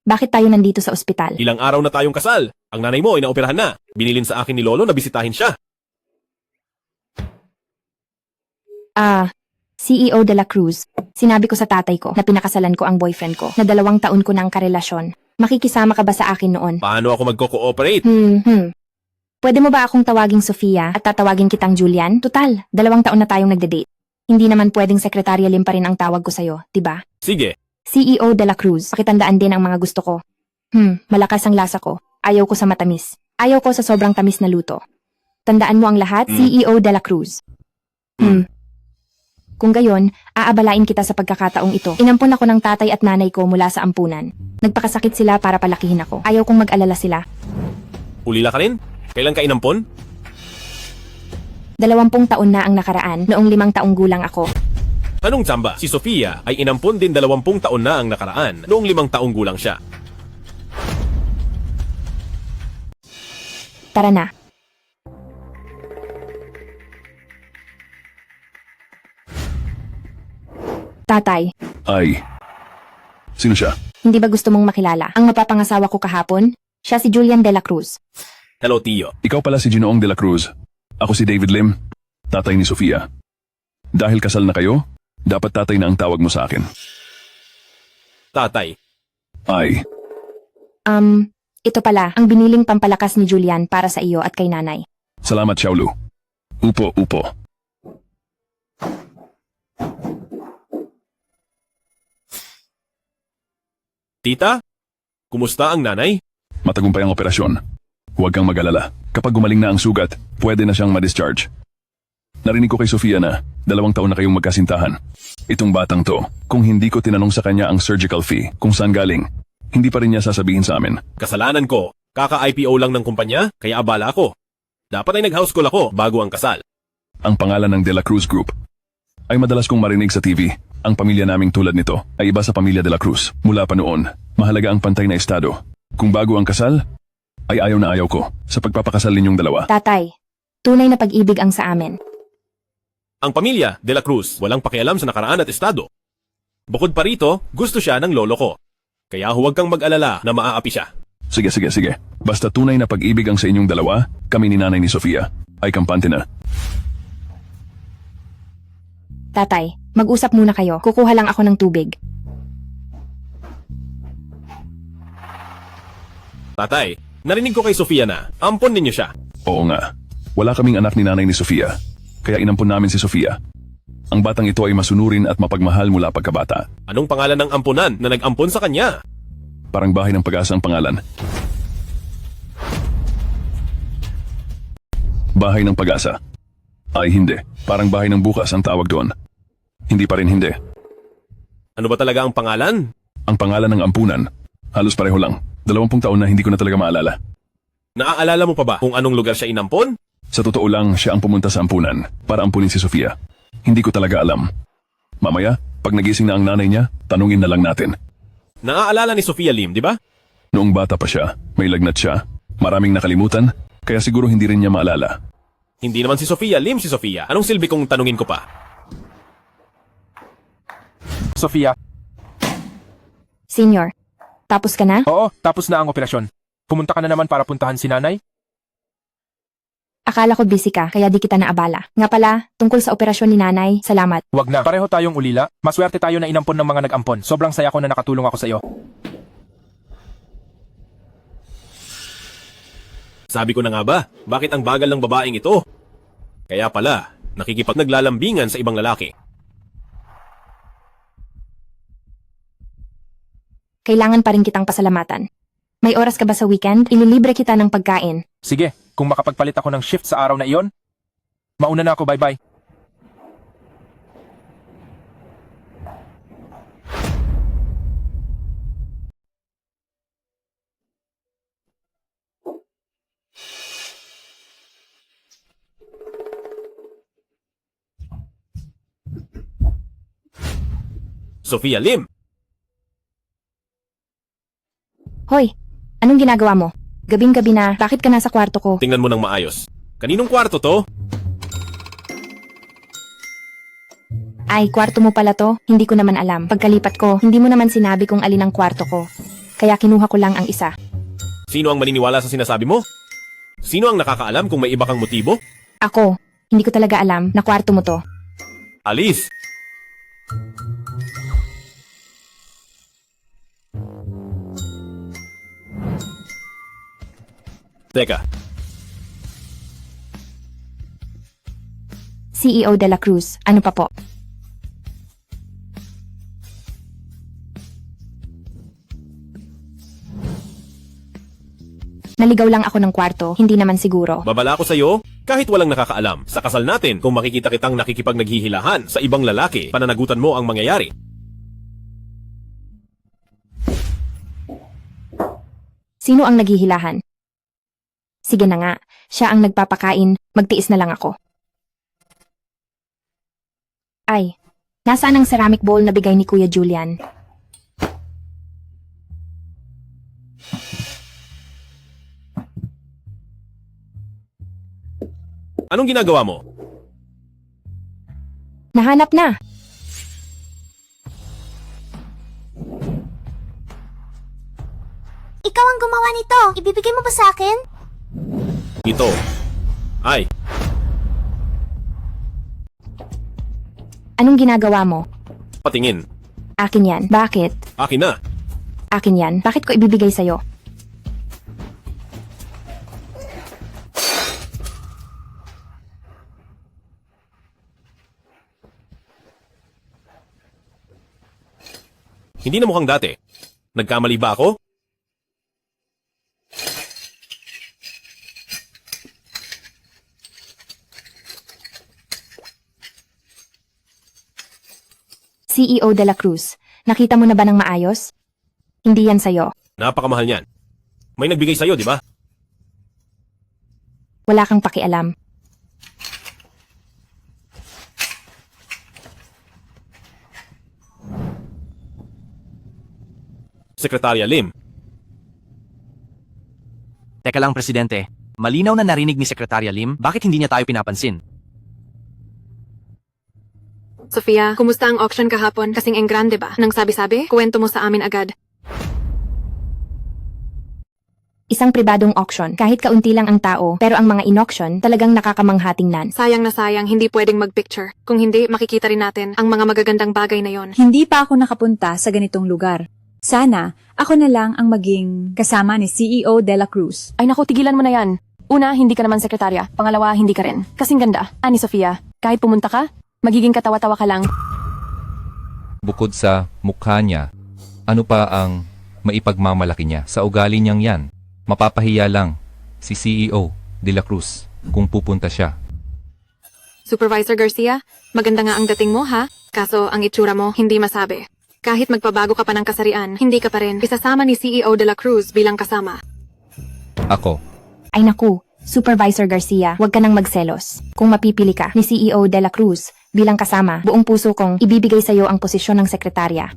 S3: Bakit tayo nandito sa ospital?
S4: Ilang araw na tayong kasal. Ang nanay mo ay naoperahan na. Binilin sa akin ni Lolo na bisitahin siya.
S3: CEO de la Cruz, sinabi ko sa tatay ko na pinakasalan ko ang boyfriend ko na 2 taon ko ng karelasyon. Makikisama ka ba sa akin noon?
S4: Paano ako magko-cooperate?
S3: Pwede mo ba akong tawaging Sofia at tatawagin kitang Julian? Tutal, 2 taon na tayong nagde-date. Hindi naman pwedeng Sekretarya Lim pa rin ang tawag ko sa'yo, diba?
S4: Sige.
S3: CEO de la Cruz, pakitandaan din ang mga gusto ko. Malakas ang lasa ko. Ayaw ko sa matamis. Ayaw ko sa sobrang tamis na luto. Tandaan mo ang lahat, CEO de la Cruz. Kung gayon, aabalain kita sa pagkakataong ito. Inampun ako ng tatay at nanay ko mula sa ampunan. Nagpakasakit sila para palakihin ako. Ayaw kong mag-alala sila.
S4: Ulila ka rin? Kailan ka inampon?
S3: 20 taon na ang nakaraan, noong 5 taong gulang ako.
S4: Anong tsamba? Si Sofia ay inampon din 20 taon na ang nakaraan noong 5 taong gulang siya.
S3: Tara na. Tatay,
S14: Ay, sino siya?
S3: hindi ba gusto mong makilala? Ang mapapangasawa ko kahapon, siya si Julian de la Cruz.
S4: Hello, Tio.
S14: Ikaw pala si Ginoong de la Cruz. Ako si David Lim. tatay ni Sofia. Dahil kasal na kayo, dapat tatay na ang tawag mo sa akin.
S4: Tatay,
S14: Ay,
S3: Ito pala, ang biniling pampalakas ni Julian para sa iyo at kay nanay.
S14: salamat Xiaolu. Upo, upo.
S4: tita? Kumusta ang nanay?
S14: Matagumpay ang operasyon. Huwag kang mag-alala. Kapag gumaling na ang sugat, pwede na siyang ma-discharge. Narinig ko kay Sofia na 2 taon na kayong magkasintahan. Itong batang to, kung hindi ko tinanong sa kanya ang surgical fee, kung saan galing, hindi pa rin niya sasabihin sa amin.
S4: Kasalanan ko. Kaka-IPO lang ng kumpanya, kaya abala ako. Dapat ay nag-house call ako bago ang kasal.
S14: Ang pangalan ng De La Cruz Group ay madalas kong marinig sa TV. Ang pamilya naming tulad nito ay iba sa pamilya De La Cruz. Mula pa noon, mahalaga ang pantay na estado. Kung bago ang kasal, ay ayaw na ayaw ko sa pagpapakasal ninyong dalawa.
S3: Tatay, tunay na pag-ibig ang sa amin.
S4: Ang pamilya, De La Cruz, walang pakialam sa nakaraan at estado. Bukod pa rito, gusto siya ng lolo ko. Kaya huwag kang mag-alala na maaapi siya.
S14: Sige. Basta tunay na pag-ibig ang sa inyong dalawa, kami ni nanay ni Sofia ay kampante na.
S3: Tatay, mag-usap muna kayo. Kukuha lang ako ng tubig.
S4: Tatay, narinig ko kay Sofia na ampon ninyo siya.
S14: Oo nga. Wala kaming anak ni nanay ni Sofia, kaya inampun namin si Sofia. Ang batang ito ay masunurin at mapagmahal mula pagkabata.
S4: Anong pangalan ng ampunan na nag-ampon sa kanya?
S14: Parang bahay ng pag-asa ang pangalan. Bahay ng pag-asa. Ay hindi. Parang bahay ng bukas ang tawag doon. Hindi pa rin hindi.
S4: Ano ba talaga ang pangalan?
S14: Ang pangalan ng ampunan. Halos pareho lang. 20 taon na hindi ko na talaga maalala.
S4: Naaalala mo pa ba kung anong lugar siya inampon?
S14: Sa totoo lang, siya ang pumunta sa ampunan para ampunin si Sofia. Hindi ko talaga alam. Mamaya, pag nagising na ang nanay niya, tanungin na lang natin.
S4: Naaalala ni Sofia Lim, di ba?
S14: Noong bata pa siya, may lagnat siya. Maraming nakalimutan, kaya siguro hindi rin niya maalala.
S4: Hindi naman si Sofia Lim si Sofia. Anong silbi kung tanungin ko pa?
S15: Sofia.
S3: Senior, tapos ka na?
S15: Oo, tapos na ang operasyon. Pumunta ka na naman para puntahan si nanay?
S3: Akala ko busy ka, kaya di kita naabala. Nga pala, tungkol sa operasyon ni nanay, salamat.
S15: Wag na. Pareho tayong ulila. Maswerte tayo na inampon ng mga nag-ampon. Sobrang saya ko na nakatulong ako sa iyo.
S4: Sabi ko na nga ba, bakit ang bagal ng babaeng ito? Kaya pala, nakikipag-naglalambingan sa ibang lalaki.
S3: Kailangan pa rin kitang pasalamatan. May oras ka ba sa weekend? Ililibre kita ng pagkain.
S15: Sige, kung makapagpalit ako ng shift sa araw na iyon, mauna na ako, bye-bye.
S4: Sofia Lim!
S3: Hoy, anong ginagawa mo? Gabing-gabi na, bakit ka nasa kwarto ko?
S4: Tingnan mo ng maayos. Kaninong kwarto to?
S3: Ay, kwarto mo pala to? Hindi ko naman alam. Pagkalipat ko, hindi mo naman sinabi kung alin ang kwarto ko. Kaya kinuha ko lang ang isa.
S4: Sino ang maniniwala sa sinasabi mo? Sino ang nakakaalam kung may iba kang motibo?
S3: Ako, hindi ko talaga alam na kwarto mo to.
S4: Alice! Teka,
S3: CEO De La Cruz, ano pa po? Naligaw lang ako ng kwarto, hindi naman siguro.
S4: babala ko sa'yo, kahit walang nakakaalam. Sa kasal natin, kung makikita kitang nakikipag-naghihilahan sa ibang lalaki, pananagutan mo ang mangyayari.
S3: Sino ang naghihilahan? Sige na nga, siya ang nagpapakain, magtiis na lang ako. Ay, nasaan ang ceramic bowl na bigay ni Kuya Julian?
S4: Anong ginagawa mo?
S3: Nahanap na!
S6: Ikaw ang gumawa nito. Ibibigay mo ba sa akin?
S4: Ito. Ay,
S3: Anong ginagawa mo?
S4: Patingin.
S3: Akin yan. Bakit?
S4: Akin na.
S3: Akin yan. Bakit ko ibibigay sa'yo?
S4: Hindi na mukhang dati. Nagkamali ba ako?
S3: CEO De La Cruz, nakita mo na ba ng maayos? Hindi yan sa'yo.
S4: Napakamahal niyan. May nagbigay sa'yo, di ba?
S3: Wala kang pakialam.
S4: Sekretarya Lim.
S16: Teka lang, Presidente. Malinaw na narinig ni Sekretarya Lim, bakit hindi niya tayo pinapansin?
S9: Sofia, kumusta ang auction kahapon? Kasing enggrande ba? Nang sabi-sabi, kuwento mo sa amin agad.
S3: Isang pribadong auction, kahit kaunti lang ang tao, pero ang mga in-auction talagang nakakamanghatingnan.
S9: Sayang na sayang, hindi pwedeng mag-picture. Kung hindi, makikita rin natin ang mga magagandang bagay na yon.
S17: Hindi pa ako nakapunta sa ganitong lugar. Sana, ako na lang ang maging kasama ni CEO De La Cruz.
S18: Ay naku, tigilan mo na yan. Una, hindi ka naman sekretarya. Pangalawa, hindi ka rin. Kasing ganda. Ani Sofia, kahit pumunta ka, magiging katawa-tawa ka lang.
S10: Bukod sa mukha niya, ano pa ang maipagmamalaki niya sa ugali niyang yan? Mapapahiya lang si CEO De La Cruz kung pupunta siya.
S9: Supervisor Garcia, maganda nga ang dating mo ha? Kaso ang itsura mo, hindi masabi. Kahit magpabago ka pa ng kasarian, hindi ka pa rin isasama ni CEO De La Cruz bilang kasama.
S10: Ako,
S3: Ay naku, Supervisor Garcia, huwag ka nang magselos. Kung mapipili ka ni CEO De La Cruz bilang kasama, buong puso kong ibibigay sa'yo ang posisyon ng sekretarya.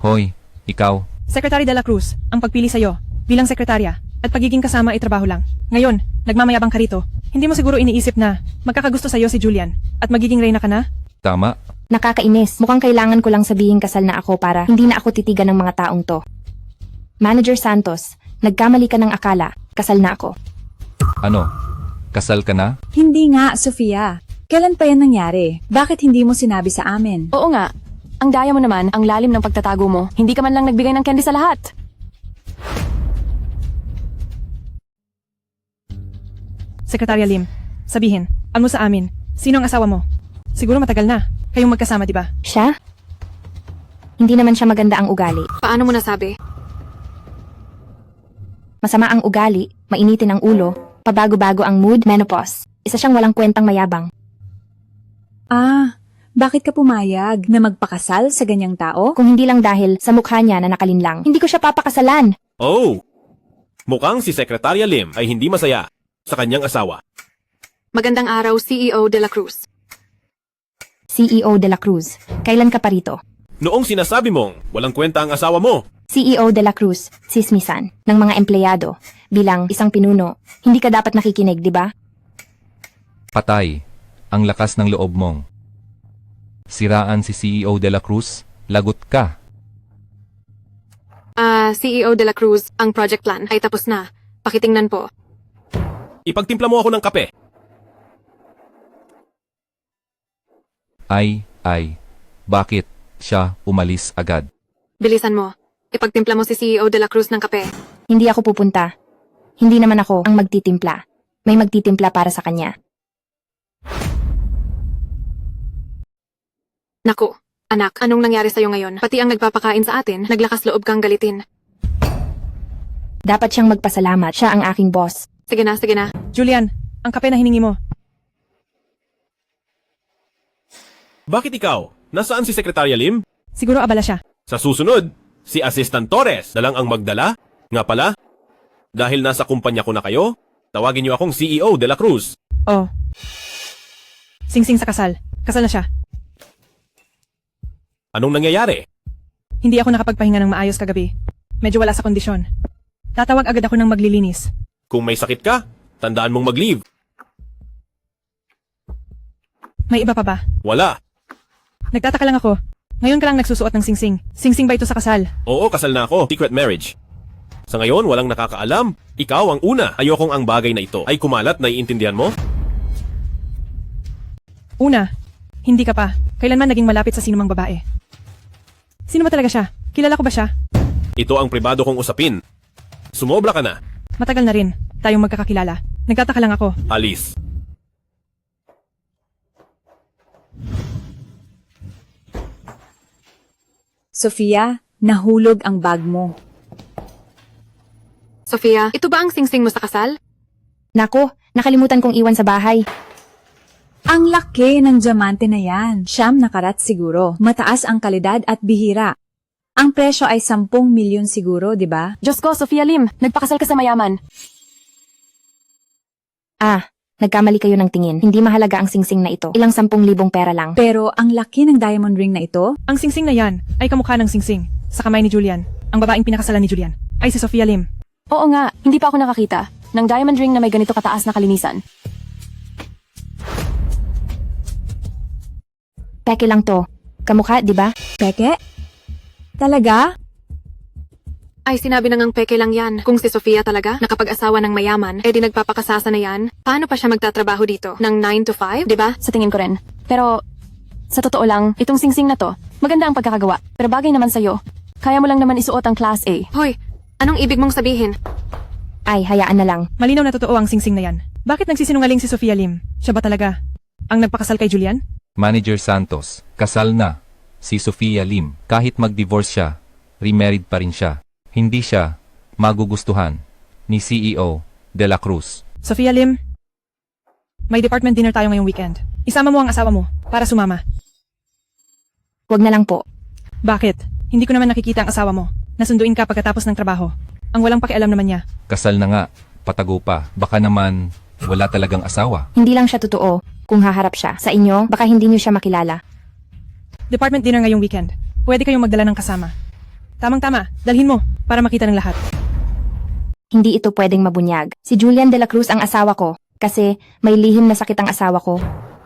S10: hoy, ikaw,
S11: Secretary De La Cruz, ang pagpili sa'yo bilang sekretarya at pagiging kasama ay trabaho lang. Ngayon, nagmamayabang ka rito. Hindi mo siguro iniisip na magkakagusto sa'yo si Julian at magiging reyna ka na?
S10: tama?
S3: Nakakainis, mukhang kailangan ko lang sabihin kasal na ako para hindi na ako titigan ng mga taong to. Manager Santos, nagkamali ka ng akala, kasal na ako.
S10: Ano? Kasal ka na?
S17: Hindi nga, Sofia. Kailan pa yan nangyari? Bakit hindi mo sinabi sa amin?
S18: Oo nga. Ang daya mo naman, ang lalim ng pagtatago mo. Hindi ka man lang nagbigay ng candy sa lahat.
S11: Sekretarya Lim, sabihin, ano sa amin, sino ang asawa mo? Siguro matagal na. Kayong magkasama, di ba?
S3: Siya? Hindi naman siya maganda ang ugali.
S9: Paano mo nasabi?
S3: Masama ang ugali, mainitin ang ulo, pabago-bago ang mood, menopause. Isa siyang walang kwentang mayabang.
S17: Ah, bakit ka pumayag na magpakasal sa ganyang tao?
S3: Kung hindi lang dahil sa mukha niya na nakalinlang, hindi ko siya papakasalan.
S4: Oh! Mukhang si Sekretarya Lim ay hindi masaya sa kanyang asawa.
S9: Magandang araw, CEO De La Cruz.
S3: CEO De La Cruz, kailan ka pa rito?
S4: Noong sinasabi mong walang kwenta ang asawa mo,
S3: CEO De La Cruz, sismisan, ng mga empleyado, bilang isang pinuno, hindi ka dapat nakikinig, di ba?
S10: Patay. Ang lakas ng loob mong. Siraan si CEO De La Cruz, lagot ka.
S9: CEO De La Cruz, ang project plan ay tapos na. Pakitingnan po.
S4: ipagtimpla mo ako ng kape.
S10: Ay, bakit siya umalis agad?
S9: Bilisan mo. Ipagtimpla mo si CEO De La Cruz ng kape.
S3: Hindi ako pupunta. Hindi naman ako ang magtitimpla. May magtitimpla para sa kanya.
S9: Naku, anak, anong nangyari sa'yo ngayon? Pati ang nagpapakain sa atin, naglakas loob kang galitin.
S3: Dapat siyang magpasalamat. Siya ang aking boss.
S9: Sige na, sige na.
S11: Julian, ang kape na hiningi mo.
S4: Bakit ikaw? Nasaan si Sekretarya Lim?
S11: Siguro abala siya.
S4: Sa susunod, si Assistant Torres na lang ang magdala. Nga pala, dahil nasa kumpanya ko na kayo, tawagin niyo akong CEO De La Cruz.
S11: Oh. Sing-sing sa kasal. Kasal na siya.
S4: Anong nangyayari?
S11: Hindi ako nakapagpahinga ng maayos kagabi. Medyo wala sa kondisyon. Tatawag agad ako ng maglilinis.
S4: Kung may sakit ka, tandaan mong mag-leave.
S11: May iba pa ba?
S4: Wala.
S11: Nagtataka lang ako. Ngayon ka lang nagsusuot ng sing-sing. Sing-sing ba ito sa kasal?
S4: Oo, kasal na ako. Secret marriage. Sa ngayon, walang nakakaalam. Ikaw ang una. Ayokong ang bagay na ito ay kumalat, naiintindihan mo?
S11: Una, Hindi ka pa. Kailanman naging malapit sa sinumang babae. Sino ba talaga siya? Kilala ko ba siya?
S4: Ito ang pribado kong usapin. Sumobra ka na.
S11: Matagal na rin tayong magkakakilala. Nagtataka lang ako.
S4: Alis.
S17: Sofia, nahulog ang bag mo.
S9: Sofia, ito ba ang singsing mo sa kasal?
S3: Nako, nakalimutan kong iwan sa bahay.
S17: Ang laki ng diamante na yan. Siyam na karat siguro. Mataas ang kalidad at bihira. Ang presyo ay 10 milyon siguro, di ba?
S18: Diyos ko, Sofia Lim, nagpakasal ka sa mayaman.
S3: Ah, nagkamali kayo ng tingin. Hindi mahalaga ang singsing na ito. Ilang 10,000 pera lang.
S17: Pero ang laki ng diamond ring na ito,
S11: Ang singsing na yan ay kamukha ng singsing sa kamay ni Julian. Ang babaeng pinakasalan ni Julian ay si Sofia Lim.
S18: Oo nga, hindi pa ako nakakita ng diamond ring na may ganito kataas na kalinisan.
S3: Peke lang to. Kamukha, di ba?
S17: peke? Talaga?
S9: Ay, sinabi na ngang peke lang yan. Kung si Sofia talaga, nakapag-asawa ng mayaman, edi nagpapakasasa na yan, paano pa siya magtatrabaho dito? Ng 9 to 5, di ba?
S18: Sa tingin ko rin. Pero, sa totoo lang, itong singsing na to, maganda ang pagkakagawa. Pero bagay naman sa'yo. Kaya mo lang naman isuot ang Class A.
S9: Hoy, anong ibig mong sabihin?
S3: Ay, hayaan na lang.
S11: Malinaw na totoo ang singsing na yan. Bakit nagsisinungaling si Sofia Lim? Siya ba talaga ang nagpakasal kay Julian?
S10: Manager Santos, kasal na. Si Sofia Lim, kahit mag-divorce siya, remarried pa rin siya. Hindi siya magugustuhan ni CEO De La Cruz.
S11: Sofia Lim, may department dinner tayo ngayong weekend. Isama mo ang asawa mo para sumama.
S3: Huwag na lang po.
S11: Bakit? Hindi ko naman nakikita ang asawa mo. Nasunduin ka pagkatapos ng trabaho. Ang walang pakialam naman niya.
S10: Kasal na nga, patago pa. Baka naman wala talagang asawa.
S3: Hindi lang siya totoo. Kung haharap siya sa inyo, baka hindi niyo siya makilala.
S11: Department dinner ngayong weekend. Pwede kayong magdala ng kasama. Tamang-tama, dalhin mo para makita ng lahat.
S3: Hindi ito pwedeng mabunyag. Si Julian De La Cruz ang asawa ko kasi may lihim na sakit ang asawa ko.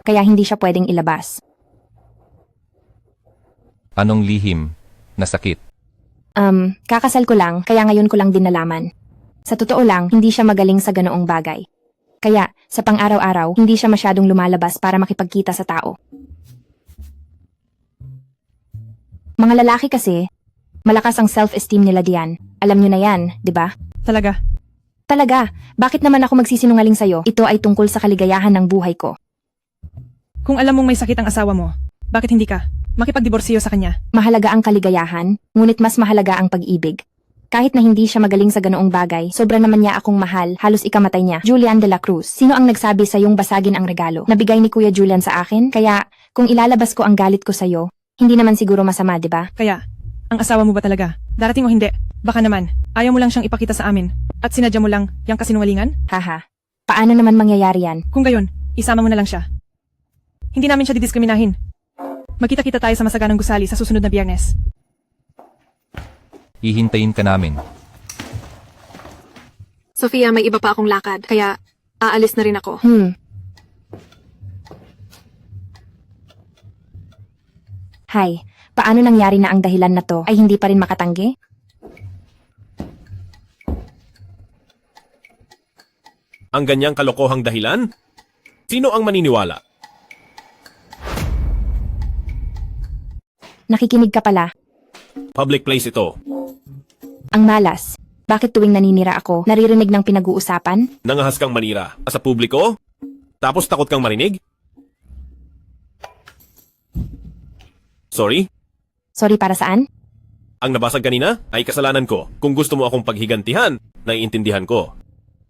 S3: Kaya hindi siya pwedeng ilabas.
S10: Anong lihim na sakit?
S3: Kakasal ko lang kaya ngayon ko lang din nalaman. Sa totoo lang, hindi siya magaling sa ganoong bagay. Kaya, sa pang-araw-araw, hindi siya masyadong lumalabas para makipagkita sa tao. Mga lalaki kasi, malakas ang self-esteem nila diyan. Alam nyo na yan, di ba?
S11: Talaga?
S3: Talaga, bakit naman ako magsisinungaling sa'yo? Ito ay tungkol sa kaligayahan ng buhay ko.
S11: Kung alam mong may sakit ang asawa mo, bakit hindi ka makipagdiborsiyo sa kanya?
S3: Mahalaga ang kaligayahan, ngunit mas mahalaga ang pag-ibig. Kahit na hindi siya magaling sa ganoong bagay, sobra naman niya akong mahal, halos ikamatay niya. Julian De La Cruz, sino ang nagsabi sa iyong basagin ang regalo? Nabigay ni Kuya Julian sa akin? Kaya, kung ilalabas ko ang galit ko sa'yo, hindi naman siguro masama, di ba?
S11: Kaya, ang asawa mo ba talaga? Darating o hindi? Baka naman, ayaw mo lang siyang ipakita sa amin at sinadya mo lang yung kasinungalingan?
S3: Haha. Paano naman mangyayari yan?
S11: Kung gayon, isama mo na lang siya. Hindi namin siya didiskriminahin. Magkita-kita tayo sa masaganang gusali sa susunod na Biyernes.
S10: Hihintayin ka namin.
S9: Sofia, may iba pa akong lakad, kaya aalis na rin ako.
S3: Hay, paano nangyari na ang dahilan na to ay hindi pa rin makatanggi?
S4: Ang ganyang kalokohang dahilan? Sino ang maniniwala?
S3: Nakikinig ka pala.
S4: Public place ito.
S3: Ang malas. Bakit tuwing naninira ako, naririnig ng pinag-uusapan?
S4: Nangahas kang manira sa publiko? Tapos takot kang marinig? Sorry?
S3: Sorry para saan?
S4: Ang nabasag kanina ay kasalanan ko. Kung gusto mo akong paghigantihan, naiintindihan ko.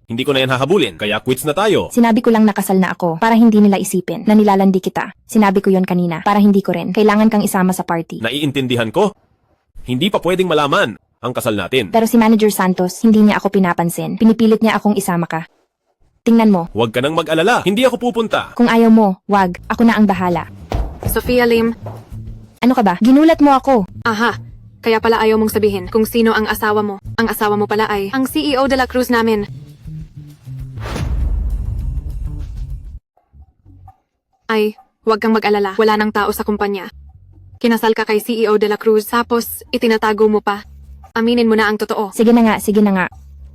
S4: Hindi ko na yan hahabulin, kaya quits na tayo.
S3: Sinabi ko lang nakasal na ako para hindi nila isipin na nilalandi kita. Sinabi ko yon kanina para hindi ko rin. Kailangan kang isama sa party.
S4: Naiintindihan ko. Hindi pa pwedeng malaman ang kasal natin.
S3: Pero si Manager Santos, hindi niya ako pinapansin. Pinipilit niya akong isama ka. Tingnan mo.
S4: Huwag ka nang mag-alala. Hindi ako pupunta.
S3: Kung ayaw mo, wag. Ako na ang bahala.
S9: Sofia Lim.
S3: Ano ka ba? Ginulat mo ako.
S9: Aha. Kaya pala ayaw mong sabihin kung sino ang asawa mo. Ang asawa mo pala ay ang CEO De La Cruz namin. Ay, huwag kang mag-alala. Wala nang tao sa kumpanya. Kinasal ka kay CEO De La Cruz, tapos itinatago mo pa. Aminin mo na ang totoo.
S3: Sige na nga.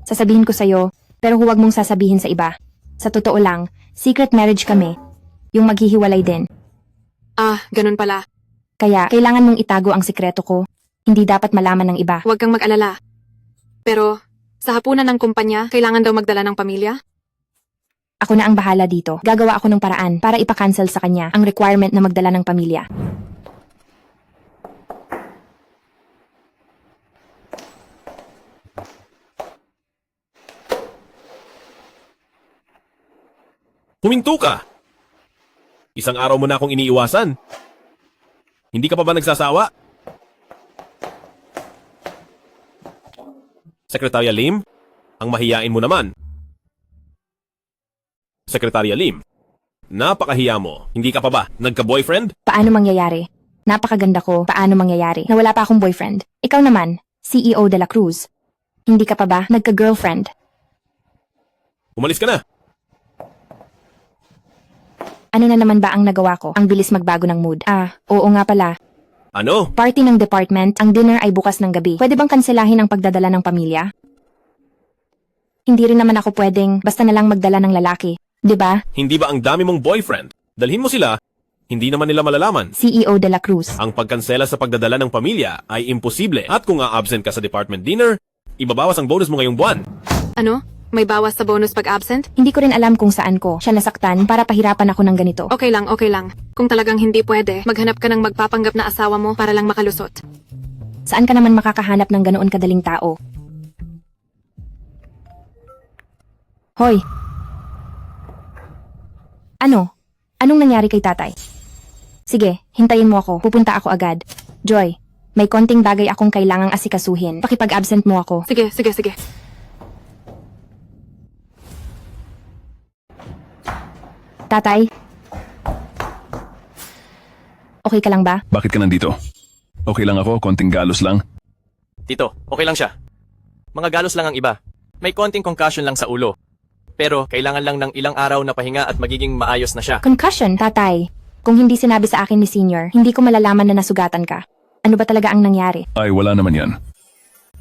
S3: Sasabihin ko sa'yo, pero huwag mong sasabihin sa iba. Sa totoo lang, secret marriage kami. Yung maghihiwalay din.
S9: Ganun pala.
S3: Kaya, kailangan mong itago ang sikreto ko. Hindi dapat malaman ng iba.
S9: Huwag kang mag-alala. Pero, sa hapunan ng kumpanya, kailangan daw magdala ng pamilya?
S3: Ako na ang bahala dito. Gagawa ako ng paraan para ipakancel sa kanya ang requirement na magdala ng pamilya.
S4: Huminto ka! Isang araw mo na akong iniiwasan. Hindi ka pa ba nagsasawa? Sekretarya Lim, ang mahiyain mo naman. Sekretarya Lim, napakahiya mo. Hindi ka pa ba nagka-boyfriend?
S3: Paano mangyayari? Napakaganda ko. Paano mangyayari na wala pa akong boyfriend? Ikaw naman, CEO de la Cruz. Hindi ka pa ba nagka-girlfriend?
S4: Umalis ka na.
S3: Ano na naman ba ang nagawa ko? Ang bilis magbago ng mood. Oo nga pala.
S4: Ano?
S3: Party ng department, ang dinner ay bukas ng gabi. Pwede bang kanselahin ang pagdadala ng pamilya? Hindi rin naman ako pwedeng basta na lang magdala ng lalaki. 'Di ba?
S4: Hindi ba ang dami mong boyfriend? Dalhin mo sila, hindi naman nila malalaman.
S3: CEO de la Cruz.
S4: Ang pagkansela sa pagdadala ng pamilya ay imposible. At kung a-absent ka sa department dinner, ibabawas ang bonus mo ngayong buwan.
S9: Ano? May bawas sa bonus pag absent?
S3: Hindi ko rin alam kung saan ko siya nasaktan para pahirapan ako ng ganito.
S9: Okay lang. Kung talagang hindi pwede, maghanap ka ng magpapanggap na asawa mo para lang makalusot.
S3: Saan ka naman makakahanap ng ganoon kadaling tao? Hoy! Ano? Anong nangyari kay tatay? Sige, hintayin mo ako. Pupunta ako agad. Joy, may konting bagay akong kailangang asikasuhin. Pakipag-absent mo ako.
S9: Sige.
S3: Tatay? Okay ka lang ba?
S14: Bakit ka nandito? Okay lang ako, konting galos lang.
S16: Tito, okay lang siya. Mga galos lang ang iba. May konting concussion lang sa ulo. Pero kailangan lang ng ilang araw na pahinga at magiging maayos na siya.
S3: Concussion, tatay. Kung hindi sinabi sa akin ni Senior, hindi ko malalaman na nasugatan ka. Ano ba talaga ang nangyari?
S14: Ay, wala naman yan.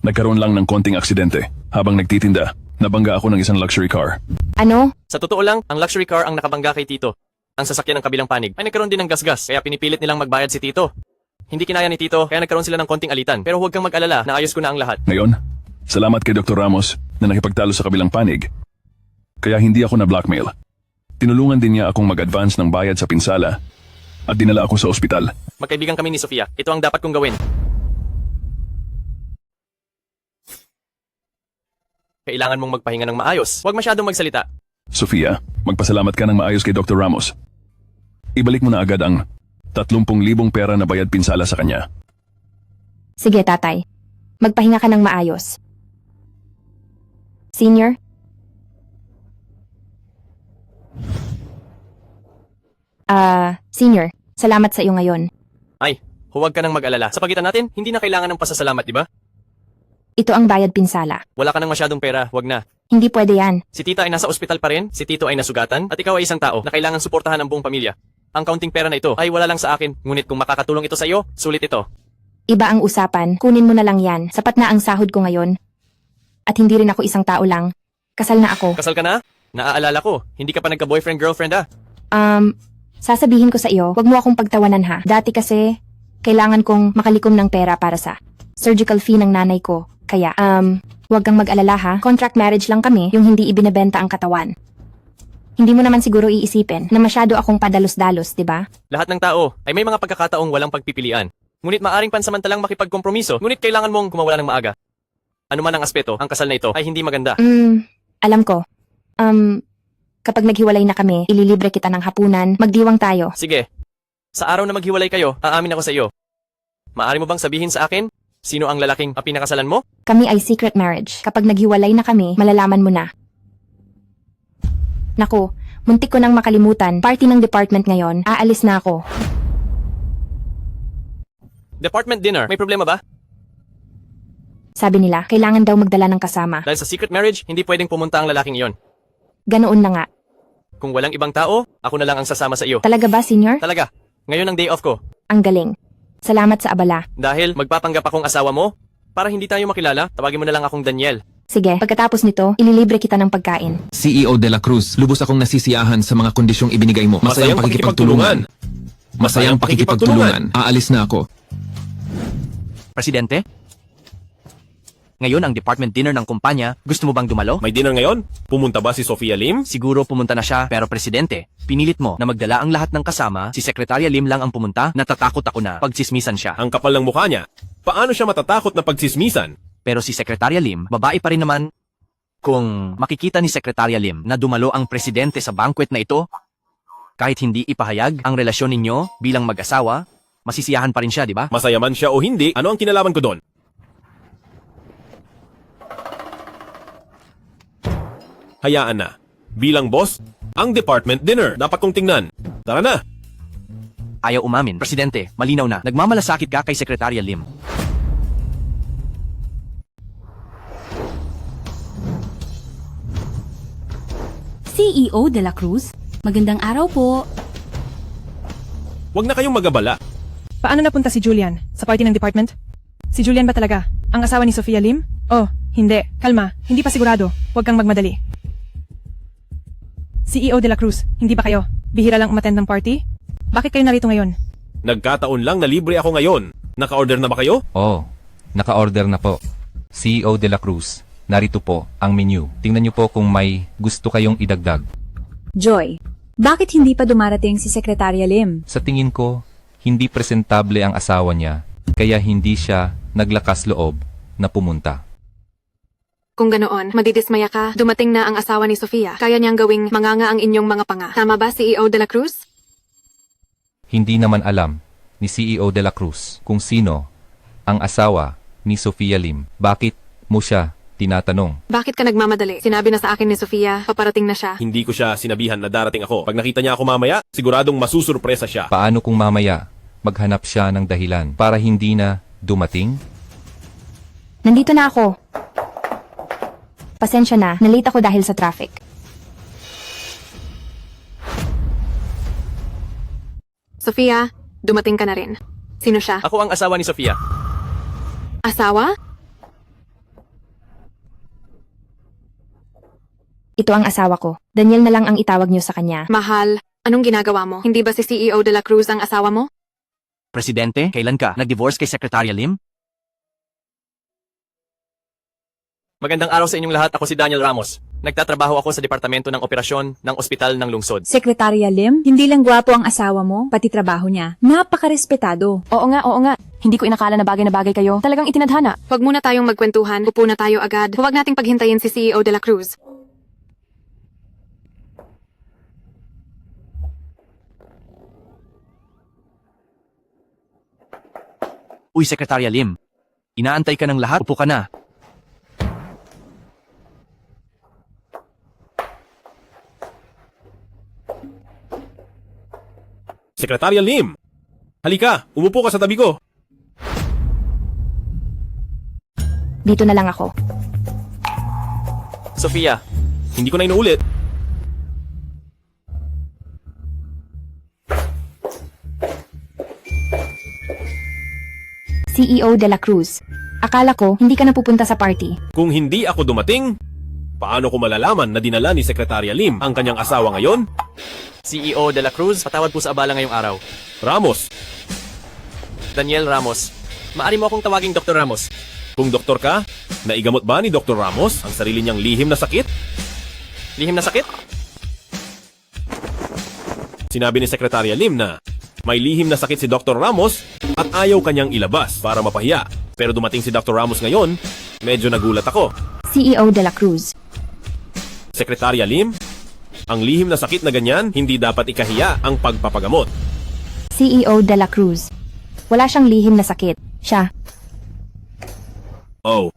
S14: Nagkaroon lang ng konting aksidente. Habang nagtitinda, nabangga ako ng isang luxury car.
S3: Ano?
S16: Sa totoo lang, ang luxury car ang nakabangga kay Tito. Ang sasakyan ng kabilang panig ay nagkaroon din ng gasgas, kaya pinipilit nilang magbayad si Tito. Hindi kinaya ni Tito, kaya nagkaroon sila ng konting alitan. Pero huwag kang mag-alala, naayos ko na ang lahat.
S14: Ngayon, salamat kay Dr. Ramos na nakipagtalo sa kabilang panig. Kaya hindi ako na-blackmail. Tinulungan din niya akong mag-advance ng bayad sa pinsala at dinala ako sa ospital.
S16: Magkaibigan kami ni Sofia. Ito ang dapat kong gawin. Kailangan mong magpahinga ng maayos. Huwag masyadong magsalita.
S14: Sofia, magpasalamat ka ng maayos kay Dr. Ramos. Ibalik mo na agad ang 30,000 pera na bayad pinsala sa kanya.
S3: Sige, tatay. Magpahinga ka ng maayos. Senior? Senior, salamat sa iyo ngayon.
S16: Ay, huwag ka nang mag-alala. Sa pagitan natin, hindi na kailangan ng pasasalamat, di ba?
S3: Ito ang bayad pinsala.
S16: Wala ka nang masyadong pera, wag na.
S3: Hindi pwede yan.
S16: Si tita ay nasa ospital pa rin, si tito ay nasugatan, at ikaw ay isang tao na kailangan suportahan ang buong pamilya. Ang kaunting pera na ito ay wala lang sa akin, ngunit kung makakatulong ito sa iyo, sulit ito.
S3: Iba ang usapan, kunin mo na lang yan. Sapat na ang sahod ko ngayon. At hindi rin ako isang tao lang. Kasal na ako.
S16: Kasal ka na? Naaalala ko, hindi ka pa nagka-boyfriend-girlfriend ah.
S3: Sasabihin ko sa iyo, wag mo akong pagtawanan ha. Dati kasi, kailangan kong makalikom ng pera para sa surgical fee ng nanay ko. Kaya, wag kang mag-alala ha. Contract marriage lang kami, yung hindi ibinebenta ang katawan. Hindi mo naman siguro iisipin na masyado akong padalos-dalos, di ba?
S16: Lahat ng tao ay may mga pagkakataong walang pagpipilian. Ngunit maaring pansamantalang makipagkompromiso, ngunit kailangan mong kumawala ng maaga. Ano man ang aspeto, ang kasal na ito ay hindi maganda.
S3: Alam ko. Kapag naghiwalay na kami, ililibre kita ng hapunan, magdiwang tayo.
S16: Sige. Sa araw na maghiwalay kayo, aamin ako sa iyo. Maari mo bang sabihin sa akin, sino ang lalaking pinakasalan mo?
S3: Kami ay secret marriage. Kapag naghiwalay na kami, malalaman mo na. Naku, muntik ko nang makalimutan. Party ng department ngayon, aalis na ako.
S16: Department dinner, may problema ba?
S3: Sabi nila, kailangan daw magdala ng kasama.
S16: Dahil sa secret marriage, hindi pwedeng pumunta ang lalaking iyon.
S3: Ganoon na nga.
S16: Kung walang ibang tao, ako na lang ang sasama sa iyo.
S3: Talaga ba, senior?
S16: Talaga. Ngayon ang day off ko.
S3: Ang galing. Salamat sa abala.
S16: Dahil magpapanggap akong asawa mo, para hindi tayo makilala, tawagin mo na lang akong Daniel.
S3: Sige, pagkatapos nito, ililibre kita ng pagkain.
S8: CEO de la Cruz, lubos akong nasisiyahan sa mga kondisyong ibinigay mo. Masayang pakikipagtulungan. Masayang pakikipagtulungan. Aalis na ako.
S16: Presidente? Ngayon ang department dinner ng kumpanya, gusto mo bang dumalo?
S4: May dinner ngayon? Pumunta ba si Sofia Lim?
S16: Siguro pumunta na siya, pero presidente, pinilit mo na magdala ang lahat ng kasama, si Sekretarya Lim lang ang pumunta, natatakot ako na pagtsismisan siya.
S4: Ang kapal ng mukha niya. Paano siya matatakot na pagtsismisan?
S16: Pero si Sekretarya Lim, babae pa rin naman. Kung makikita ni Sekretarya Lim na dumalo ang presidente sa banquet na ito, kahit hindi ipahayag ang relasyon ninyo bilang mag-asawa, masisiyahan pa rin siya, di ba?
S4: Masaya man siya o hindi, ano ang kinalaman ko doon? Hayaan na. Bilang boss, ang department dinner dapat kong tingnan. Tara na!
S16: Ayaw umamin. Presidente, malinaw na. Nagmamalasakit ka kay Sekretarya Lim.
S13: CEO De La Cruz, magandang araw po.
S4: Huwag na kayong magabala.
S11: Paano napunta si Julian sa party ng department? Si Julian ba talaga? Ang asawa ni Sofia Lim? Oh, hindi. Kalma. Hindi pa sigurado. Huwag kang magmadali. CEO De La Cruz, hindi ba kayo? Bihira lang umattend ng party? Bakit kayo narito ngayon?
S4: Nagkataon lang na libre ako ngayon. Naka-order na ba kayo?
S10: Oh, naka-order na po. CEO De La Cruz, narito po ang menu. Tingnan niyo po kung may gusto kayong idagdag.
S17: Joy, bakit hindi pa dumarating si Sekretarya Lim?
S10: Sa tingin ko, hindi presentable ang asawa niya, kaya hindi siya naglakas loob na pumunta.
S9: Kung ganoon, madidismaya ka, dumating na ang asawa ni Sofia. Kaya niyang gawing manganga ang inyong mga panga. Tama ba, CEO De La Cruz?
S10: Hindi naman alam ni CEO De La Cruz kung sino ang asawa ni Sofia Lim. Bakit mo siya tinatanong?
S9: Bakit ka nagmamadali? Sinabi na sa akin ni Sofia, paparating na siya.
S4: Hindi ko siya sinabihan na darating ako. Pag nakita niya ako mamaya, siguradong masusurpresa siya.
S10: Paano kung mamaya maghanap siya ng dahilan para hindi na dumating?
S3: Nandito na ako. Pasensya na, nalate ako dahil sa traffic.
S9: Sofia, dumating ka na rin. Sino siya?
S16: Ako ang asawa ni Sofia.
S9: Asawa?
S3: Ito ang asawa ko. Daniel na lang ang itawag niyo sa kanya.
S9: Mahal, anong ginagawa mo? Hindi ba si CEO De La Cruz ang asawa mo?
S16: Presidente, kailan ka nag-divorce kay Sekretarya Lim? Magandang araw sa inyong lahat. Ako si Daniel Ramos. Nagtatrabaho ako sa Departamento ng Operasyon ng Ospital ng Lungsod.
S17: Sekretarya Lim, hindi lang gwapo ang asawa mo, pati trabaho niya. Napakarespetado.
S18: Oo nga. Hindi ko inakala na bagay kayo. Talagang itinadhana.
S9: Huwag muna tayong magkwentuhan, upo na tayo agad. Huwag nating paghintayin si CEO De La Cruz.
S16: Uy, Sekretarya Lim. Inaantay ka ng lahat. Upo ka na.
S4: Sekretarya Lim! Halika, umupo ka sa tabi ko.
S3: Dito na lang ako.
S16: Sofia,
S4: Hindi ko na inuulit.
S3: CEO De La Cruz. Akala ko, hindi ka na pupunta sa party.
S4: Kung hindi ako dumating, paano ko malalaman na dinala ni Sekretarya Lim ang kanyang asawa ngayon?
S16: CEO De La Cruz, patawad po sa abala ngayong araw.
S4: Ramos,
S16: Daniel Ramos. Maari mo akong tawaging Dr. Ramos.
S4: kung doktor ka, naigamot ba ni Dr. Ramos ang sarili niyang lihim na sakit?
S16: Lihim na sakit?
S4: Sinabi ni Sekretarya Lim na may lihim na sakit si Dr. Ramos at ayaw kanyang ilabas para mapahiya. Pero dumating si Dr. Ramos ngayon, medyo nagulat ako.
S3: CEO De La Cruz.
S4: Sekretarya Lim, ang lihim na sakit na ganyan, hindi dapat ikahiya ang pagpapagamot.
S3: CEO De La Cruz. Wala siyang lihim na sakit. Siya.
S4: Oh.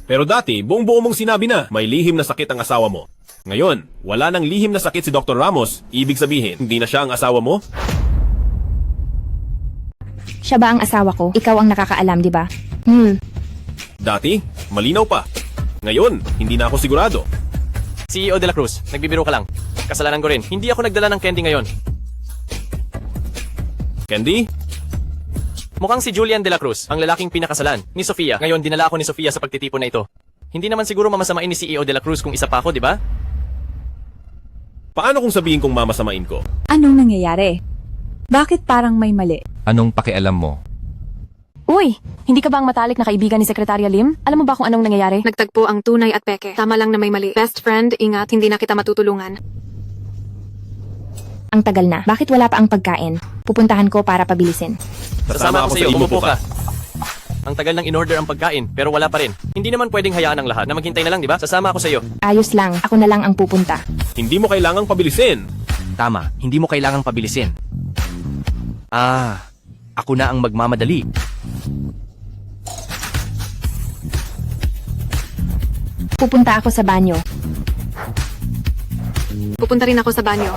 S4: Pero dati, buong-buo mong sinabi na may lihim na sakit ang asawa mo. Ngayon, wala nang lihim na sakit si Dr. Ramos. Ibig sabihin, hindi na siya ang asawa mo?
S3: Siya ba ang asawa ko? Ikaw ang nakakaalam, di ba?
S4: Dati, malinaw pa. Ngayon, hindi na ako sigurado.
S16: CEO De La Cruz, nagbibiro ka lang. Kasalanan ko rin. Hindi ako nagdala ng candy ngayon.
S4: Candy?
S16: Mukhang si Julian De La Cruz, ang lalaking pinakasalan ni Sofia. Ngayon, dinala ako ni Sofia sa pagtitipon na ito. Hindi naman siguro mamasamain ni CEO De La Cruz kung isa pa ako, di ba?
S4: Paano kung sabihin kong mamasamain ko?
S17: Anong nangyayari? Bakit parang may mali?
S10: Anong pakialam mo?
S18: Uy, hindi ka ba ang matalik na kaibigan ni Sekretarya Lim? Alam mo ba kung anong nangyayari?
S9: Nagtagpo ang tunay at peke. Tama lang na may mali. Best friend, ingat, hindi na kita matutulungan.
S3: Ang tagal na. Bakit wala pa ang pagkain? Pupuntahan ko para pabilisin.
S16: Sasama ako sa iyo, umupo ka. Ang tagal ng in-order ang pagkain, pero wala pa rin. Hindi naman pwedeng hayaan ang lahat na maghintay na lang, di ba? Sasama ako sa iyo.
S3: Ayos lang, ako na lang ang pupunta.
S4: Hindi mo kailangang pabilisin.
S16: Tama, hindi mo kailangang pabilisin. Ako na ang magmamadali.
S3: Pupunta ako sa banyo.
S9: Pupunta rin ako sa banyo.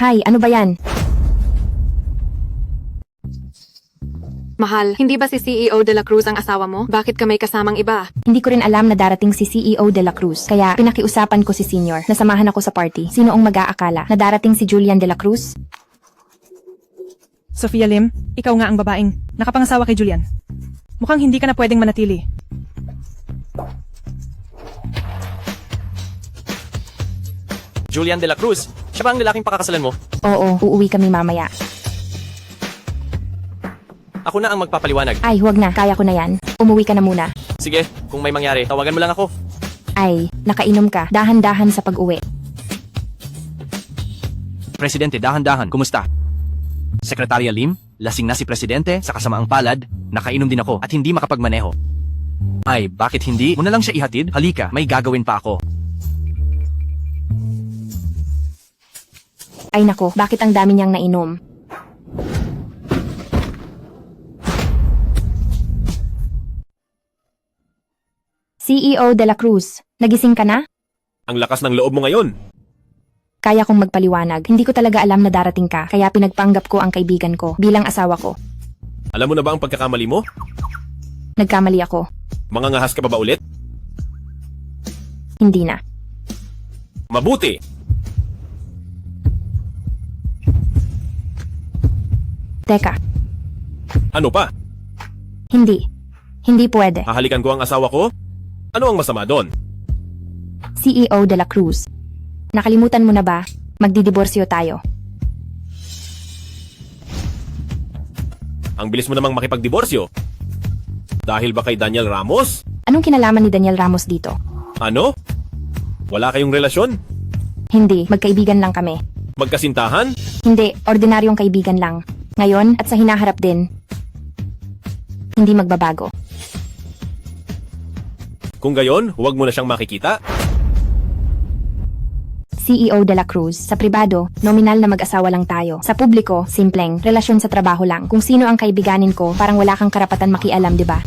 S3: Hay, ano ba yan?
S9: Mahal, hindi ba si CEO De La Cruz ang asawa mo? Bakit ka may kasamang iba?
S3: Hindi ko rin alam na darating si CEO De La Cruz. Kaya pinakiusapan ko si Senior. Nasamahan ako sa party. Sino ang mag-aakala na darating si Julian De La Cruz?
S11: Sofia Lim, ikaw nga ang babaeng nakapangasawa kay Julian. Mukhang hindi ka na pwedeng manatili.
S16: Julian De La Cruz, siya ba ang lalaking pakakasalan mo?
S3: Oo, uuwi kami mamaya.
S16: Ako na ang magpapaliwanag.
S3: Ay, huwag na. Kaya ko na yan. Umuwi ka na muna.
S16: Sige, kung may mangyari, tawagan mo lang ako.
S3: Ay, nakainom ka. Dahan-dahan sa pag-uwi.
S16: Presidente, dahan-dahan, kumusta? Sekretarya Lim, lasing na si Presidente, sa kasamaang palad, nakainom din ako at hindi makapagmaneho. Ay, bakit hindi? Mo na lang siya ihatid? Halika, may gagawin pa ako.
S3: Ay nako, bakit ang dami niyang nainom? CEO De La Cruz, nagising ka na?
S4: Ang lakas ng loob mo ngayon.
S3: Kaya kong magpaliwanag. Hindi ko talaga alam na darating ka, kaya pinagpanggap ko ang kaibigan ko bilang asawa ko.
S4: Alam mo na ba ang pagkakamali mo?
S3: Nagkamali ako.
S4: Mangangahas ka pa ba ulit?
S3: Hindi na.
S4: Mabuti!
S3: Teka,
S4: Ano pa?
S3: hindi. Hindi pwede.
S4: Hahalikan ko ang asawa ko? Ano ang masama doon?
S3: CEO De La Cruz. Nakalimutan mo na ba? Magdidiborsyo tayo.
S4: Ang bilis mo namang makipagdiborsyo. Dahil ba kay Daniel Ramos?
S3: Anong kinalaman ni Daniel Ramos dito?
S4: Ano? Wala kayong relasyon?
S3: Hindi, magkaibigan lang kami.
S4: Magkasintahan?
S3: Hindi, ordinaryong kaibigan lang. Ngayon at sa hinaharap din, hindi magbabago.
S4: Kung gayon, huwag mo na siyang makikita.
S3: CEO De La Cruz, sa pribado, nominal na mag-asawa lang tayo. Sa publiko, simpleng, relasyon sa trabaho lang. Kung sino ang kaibiganin ko, parang wala kang karapatan makialam, di ba?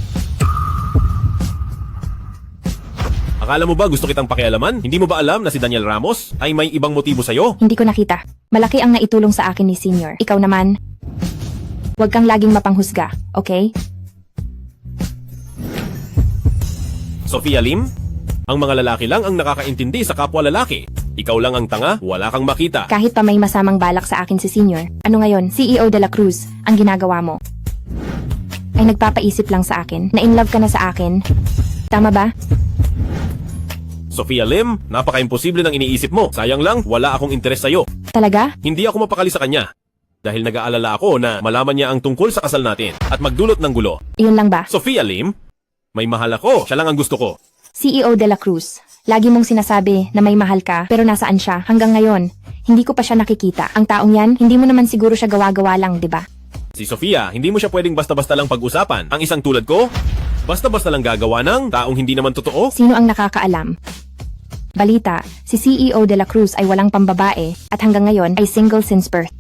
S4: Akala mo ba gusto kitang pakialaman? Hindi mo ba alam na si Daniel Ramos ay may ibang motibo sa'yo?
S3: Hindi ko nakita. Malaki ang naitulong sa akin ni Senior. Ikaw naman, huwag kang laging mapanghusga, okay?
S4: Sofia Lim, ang mga lalaki lang ang nakakaintindi sa kapwa lalaki. Ikaw lang ang tanga, wala kang makita.
S3: Kahit pa may masamang balak sa akin si Senior, ano ngayon, CEO De La Cruz, ang ginagawa mo? Ay nagpapaisip lang sa akin, na in love ka na sa akin. Tama ba?
S4: Sofia Lim, napaka-imposible ng iniisip mo. Sayang lang, wala akong interes sa'yo.
S3: Talaga?
S4: Hindi ako mapakali sa kanya. Dahil nag-aalala ako na malaman niya ang tungkol sa kasal natin at magdulot ng gulo.
S3: Iyon lang ba?
S4: Sofia Lim, may mahal ako. Siya lang ang gusto ko.
S3: CEO De La Cruz, lagi mong sinasabi na may mahal ka, pero nasaan siya hanggang ngayon? Hindi ko pa siya nakikita. Ang taong yan, hindi mo naman siguro siya gawa-gawa lang, di ba?
S4: Si Sofia, hindi mo siya pwedeng basta-basta lang pag-usapan. Ang isang tulad ko, basta-basta lang gagawa ng taong hindi naman totoo.
S3: Sino ang nakakaalam? Balita, si CEO De La Cruz ay walang pambabae at hanggang ngayon ay single since birth.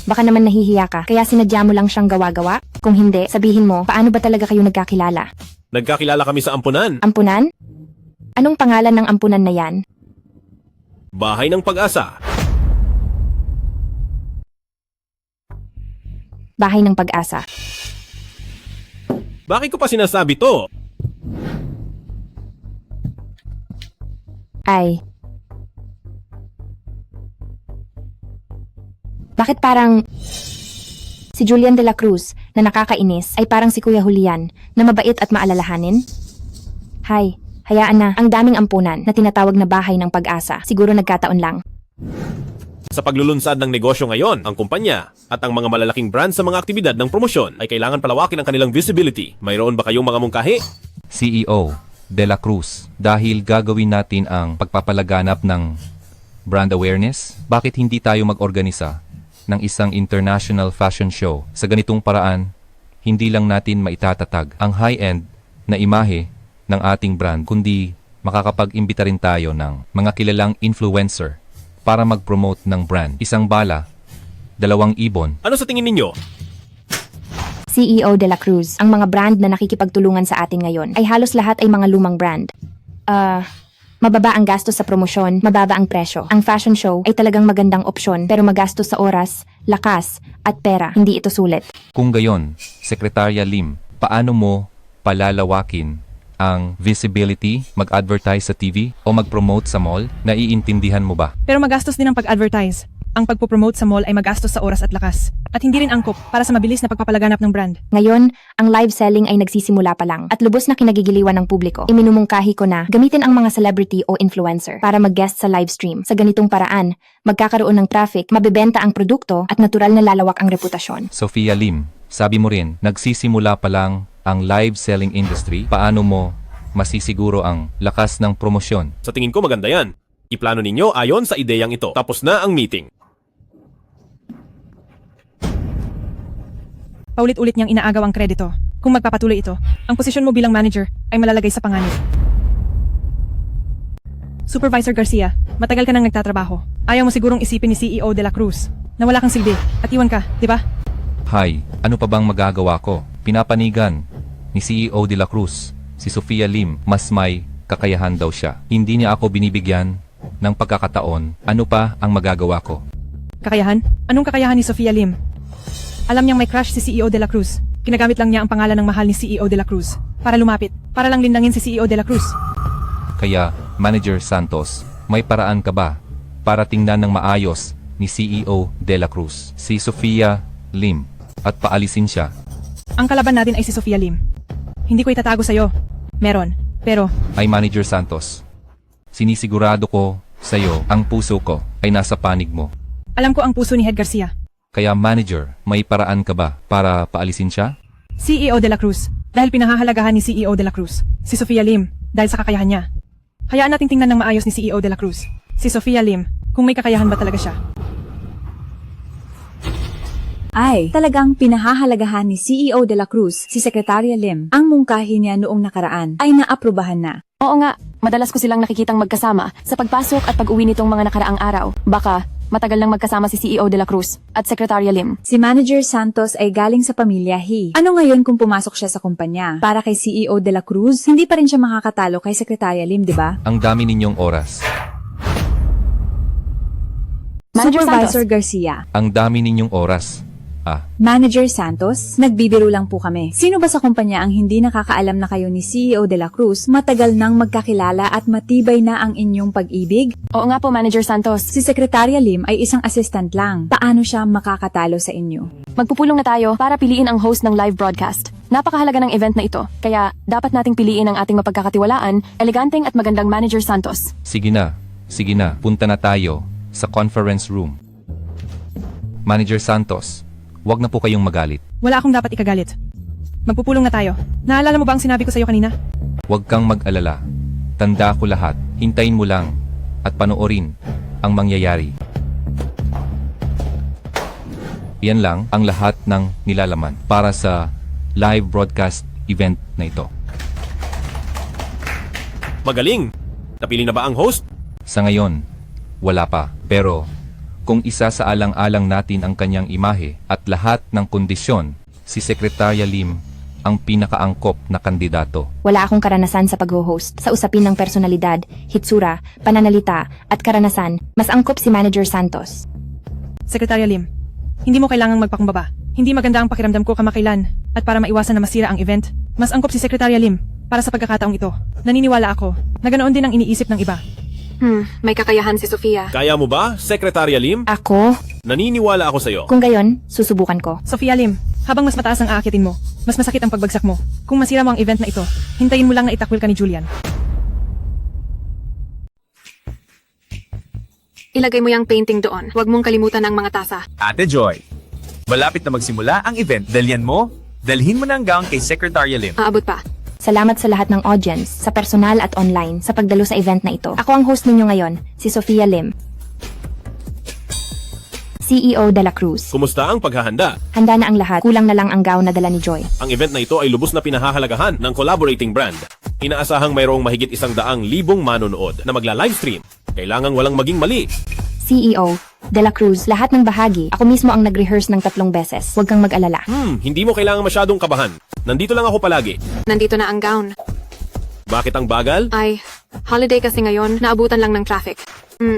S3: Baka naman nahihiya ka, kaya sinadya mo lang siyang gawa-gawa? Kung hindi, sabihin mo, paano ba talaga kayo nagkakilala?
S4: Nagkakilala kami sa ampunan.
S3: Ampunan? Anong pangalan ng ampunan na yan?
S4: Bahay ng Pag-asa.
S3: Bahay ng Pag-asa.
S4: Bakit ko pa sinasabi to?
S3: Ay. Bakit parang si Julian De La Cruz na nakakainis ay parang si Kuya Julian na mabait at maalalahanin? Hay, hayaan na. Ang daming ampunan na tinatawag na bahay ng pag-asa. Siguro nagkataon lang.
S4: Sa paglulunsad ng negosyo ngayon, ang kumpanya at ang mga malalaking brand sa mga aktibidad ng promosyon ay kailangan palawakin ang kanilang visibility. Mayroon ba kayong mga mungkahi?
S10: CEO De La Cruz, dahil gagawin natin ang pagpapalaganap ng brand awareness, bakit hindi tayo mag-organisa ng isang international fashion show? Sa ganitong paraan, hindi lang natin maitatatag ang high-end na imahe ng ating brand, kundi makakapag-imbita rin tayo ng mga kilalang influencer para mag-promote ng brand. Isang bala, 2 ibon.
S4: Ano sa tingin ninyo?
S3: CEO De La Cruz, ang mga brand na nakikipagtulungan sa atin ngayon ay halos lahat ay mga lumang brand. Mababa ang gastos sa promosyon, mababa ang presyo. Ang fashion show ay talagang magandang opsyon pero magastos sa oras, lakas, at pera. Hindi ito sulit.
S10: Kung gayon, Sekretarya Lim, paano mo palalawakin ang visibility, mag-advertise sa TV o mag-promote sa mall? Naiintindihan mo ba?
S11: Pero magastos din ang pag-advertise. Ang pagpopromote sa mall ay magastos sa oras at lakas. At hindi rin angkop para sa mabilis na pagpapalaganap ng brand.
S3: Ngayon, ang live selling ay nagsisimula pa lang at lubos na kinagigiliwan ng publiko. Iminumungkahi ko na gamitin ang mga celebrity o influencer para mag-guest sa live stream. Sa ganitong paraan, magkakaroon ng traffic, mabebenta ang produkto at natural na lalawak ang reputasyon.
S10: Sophia Lim, sabi mo rin, nagsisimula pa lang ang live selling industry. Paano mo masisiguro ang lakas ng promosyon?
S4: Sa tingin ko maganda yan. Iplano ninyo ayon sa ideyang ito. Tapos na ang meeting.
S11: Paulit-ulit niyang inaagaw ang kredito. Kung magpapatuloy ito, ang posisyon mo bilang manager ay malalagay sa panganib. Supervisor Garcia, matagal ka nang nagtatrabaho. Ayaw mo sigurong isipin ni CEO De La Cruz na wala kang silbi at iwan ka, di ba?
S10: Hay, ano pa bang magagawa ko? Pinapanigan ni CEO De La Cruz, si Sophia Lim, mas may kakayahan daw siya. Hindi niya ako binibigyan ng pagkakataon. Ano pa ang magagawa ko?
S11: Kakayahan? Anong kakayahan ni Sophia Lim? Alam niyang may crush si CEO De La Cruz. Kinagamit lang niya ang pangalan ng mahal ni CEO De La Cruz para lumapit, para lang lindangin si CEO De La Cruz.
S10: Kaya, Manager Santos, may paraan ka ba para tingnan ng maayos ni CEO De La Cruz si Sophia Lim at paalisin siya?
S11: Ang kalaban natin ay si Sophia Lim. Hindi ko itatago sa'yo. Meron, pero...
S10: Ay Manager Santos, sinisigurado ko sa'yo ang puso ko ay nasa panig mo.
S11: Alam ko ang puso ni Head Garcia.
S10: Kaya Manager, may paraan ka ba para paalisin siya?
S11: CEO De La Cruz, dahil pinahahalagahan ni CEO De La Cruz. Si Sophia Lim, dahil sa kakayahan niya. Hayaan nating tingnan ng maayos ni CEO De La Cruz. Si Sophia Lim, kung may kakayahan ba talaga siya.
S17: Ay, talagang pinahahalagahan ni CEO De La Cruz, si Sekretarya Lim. Ang mungkahi niya noong nakaraan ay naaprubahan na.
S18: Oo nga, madalas ko silang nakikitang magkasama sa pagpasok at pag-uwi nitong mga nakaraang araw. Baka matagal nang magkasama si CEO De La Cruz at Sekretarya Lim.
S17: Si Manager Santos ay galing sa pamilya He. Ano ngayon kung pumasok siya sa kumpanya? Para kay CEO De La Cruz, hindi pa rin siya makakatalo kay Sekretarya Lim, di ba?
S10: Ang dami ninyong oras.
S18: Manager
S17: Supervisor
S18: Santos.
S17: Garcia.
S10: Ang dami ninyong oras.
S17: Manager Santos, nagbibiro lang po kami. Sino ba sa kumpanya ang hindi nakakaalam na kayo ni CEO De La Cruz matagal nang magkakilala at matibay na ang inyong pag-ibig?
S18: Oo nga po, Manager Santos.
S17: Si Sekretarya Lim ay isang assistant lang. Paano siya makakatalo sa inyo?
S18: Magpupulong na tayo para piliin ang host ng live broadcast. Napakahalaga ng event na ito, kaya dapat nating piliin ang ating mapagkakatiwalaan, eleganteng at magandang Manager Santos.
S10: Sige na, punta na tayo sa conference room. Manager Santos, huwag na po kayong magalit.
S11: Wala akong dapat ikagalit. Magpupulong na tayo. Naalala mo ba ang sinabi ko sa'yo kanina?
S10: Huwag kang mag-alala. Tanda ko lahat. Hintayin mo lang at panoorin ang mangyayari. Yan lang ang lahat ng nilalaman para sa live broadcast event na ito.
S4: Magaling! Napili na ba ang host?
S10: Sa ngayon, wala pa. Pero kung isa sa alang-alang natin ang kanyang imahe at lahat ng kondisyon, si Sekretarya Lim ang pinakaangkop na kandidato.
S3: Wala akong karanasan sa pag-host. Sa usapin ng personalidad, hitsura, pananalita, at karanasan, mas angkop si Manager Santos.
S11: Sekretarya Lim, hindi mo kailangang magpakumbaba. Hindi maganda ang pakiramdam ko kamakailan. At para maiwasan na masira ang event, mas angkop si Sekretarya Lim para sa pagkakataong ito. Naniniwala ako na ganoon din ang iniisip ng iba.
S9: May kakayahan si Sofia.
S4: Kaya mo ba, Sekretarya Lim?
S3: Ako?
S4: Naniniwala ako sa'yo.
S3: Kung gayon, susubukan ko.
S11: Sophia Lim, habang mas mataas ang aakitin mo, Mas masakit ang pagbagsak mo. Kung masira mo ang event na ito, hintayin mo lang na itakwil ka ni Julian.
S9: Ilagay mo yung painting doon. Huwag mong kalimutan ang mga tasa.
S19: Ate Joy, malapit na magsimula ang event. Dalyan mo, dalhin mo na ang gown kay Secretary Lim.
S9: Aabot pa.
S3: Salamat sa lahat ng audience, sa personal at online, sa pagdalo sa event na ito. Ako ang host ninyo ngayon, si Sofia Lim, CEO de la Cruz.
S4: Kumusta ang paghahanda?
S3: Handa na ang lahat, kulang na lang ang gown na dala ni Joy.
S4: Ang event na ito ay lubos na pinahahalagahan ng collaborating brand. Inaasahang mayroong mahigit 100,000 manonood na magla-livestream. Kailangang walang maging mali.
S3: CEO de la Cruz, lahat ng bahagi, ako mismo ang nag-rehearse ng 3 beses. Huwag kang mag-alala.
S4: Hindi mo kailangang masyadong kabahan. Nandito lang ako palagi.
S9: Nandito na ang gown.
S4: Bakit ang bagal?
S9: Ay, holiday kasi ngayon, naabutan lang ng traffic.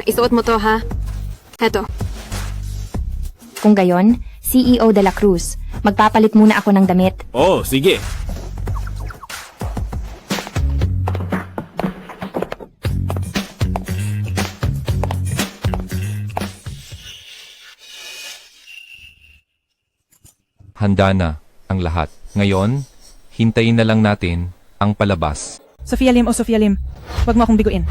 S9: Isuot mo to ha. Heto.
S3: Kung gayon, CEO de la Cruz, magpapalit muna ako ng damit.
S4: Oh, sige.
S10: Handa na ang lahat. Ngayon, hintayin na lang natin ang palabas.
S11: Sofia Lim o Sofia Lim, huwag mo akong biguin.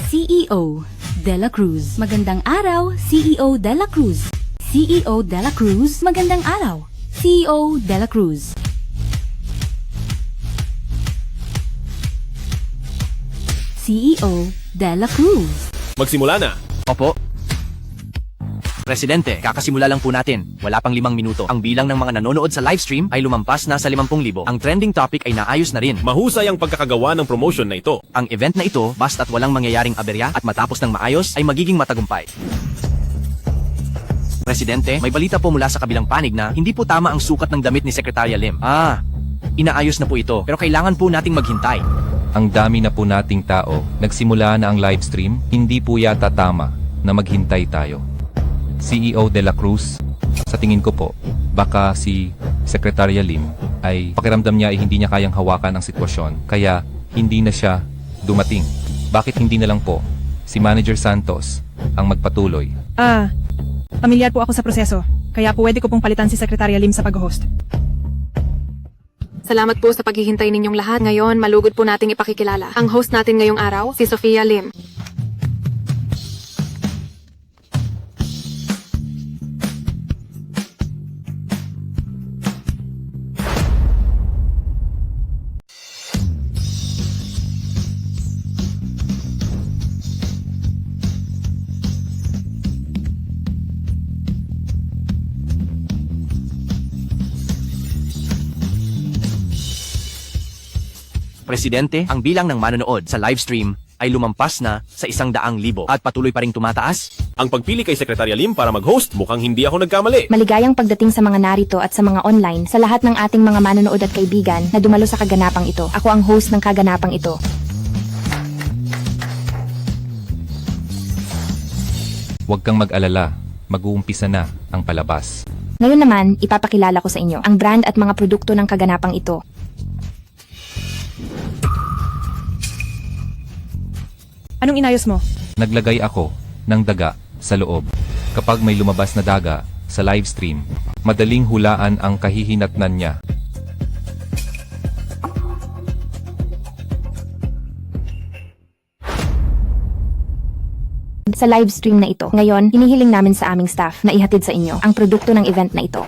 S20: CEO de la Cruz. Magandang araw, CEO de la Cruz. CEO de la Cruz. Magandang araw, CEO de la Cruz. CEO de la Cruz.
S4: Magsimula na.
S16: Opo. Presidente, kakasimula lang po natin. Wala pang 5 minuto. Ang bilang ng mga nanonood sa livestream ay lumampas na sa 50,000. Ang trending topic ay naayos na rin.
S4: Mahusay ang pagkakagawa ng promotion na ito.
S16: Ang event na ito, basta't walang mangyayaring aberya at matapos ng maayos, ay magiging matagumpay. Presidente, may balita po mula sa kabilang panig na hindi po tama ang sukat ng damit ni Secretary Lim. Inaayos na po ito, pero kailangan po nating maghintay.
S10: Ang dami na po nating tao. Nagsimula na ang livestream. Hindi po yata tama na maghintay tayo. CEO de la Cruz, sa tingin ko po, baka si Secretary Lim ay pakiramdam niya ay hindi niya kayang hawakan ang sitwasyon. Kaya hindi na siya dumating. Bakit hindi na lang po si Manager Santos ang magpatuloy?
S11: Pamilyar po ako sa proseso, kaya pwede ko pong palitan si Secretary Lim sa pag-host.
S9: Salamat po sa paghihintay ninyong lahat. Ngayon, malugod po nating ipakikilala. Ang host natin ngayong araw, si Sofia Lim.
S16: Presidente, ang bilang ng manonood sa livestream ay lumampas na sa 100,000 at patuloy pa ring tumataas.
S4: Ang pagpili kay Secretary Lim para mag-host, mukhang hindi ako nagkamali.
S3: Maligayang pagdating sa mga narito at sa mga online, sa lahat ng ating mga manonood at kaibigan na dumalo sa kaganapang ito. Ako ang host ng kaganapang ito.
S10: Huwag kang mag-alala. Mag-uumpisa na ang palabas.
S3: Ngayon naman, ipapakilala ko sa inyo ang brand at mga produkto ng kaganapang ito.
S11: Anong inayos mo?
S10: Naglagay ako ng daga sa loob. Kapag may lumabas na daga sa livestream, madaling hulaan ang kahihinatnan niya.
S3: Sa livestream na ito, ngayon, hinihiling namin sa aming staff na ihatid sa inyo ang produkto ng event na ito.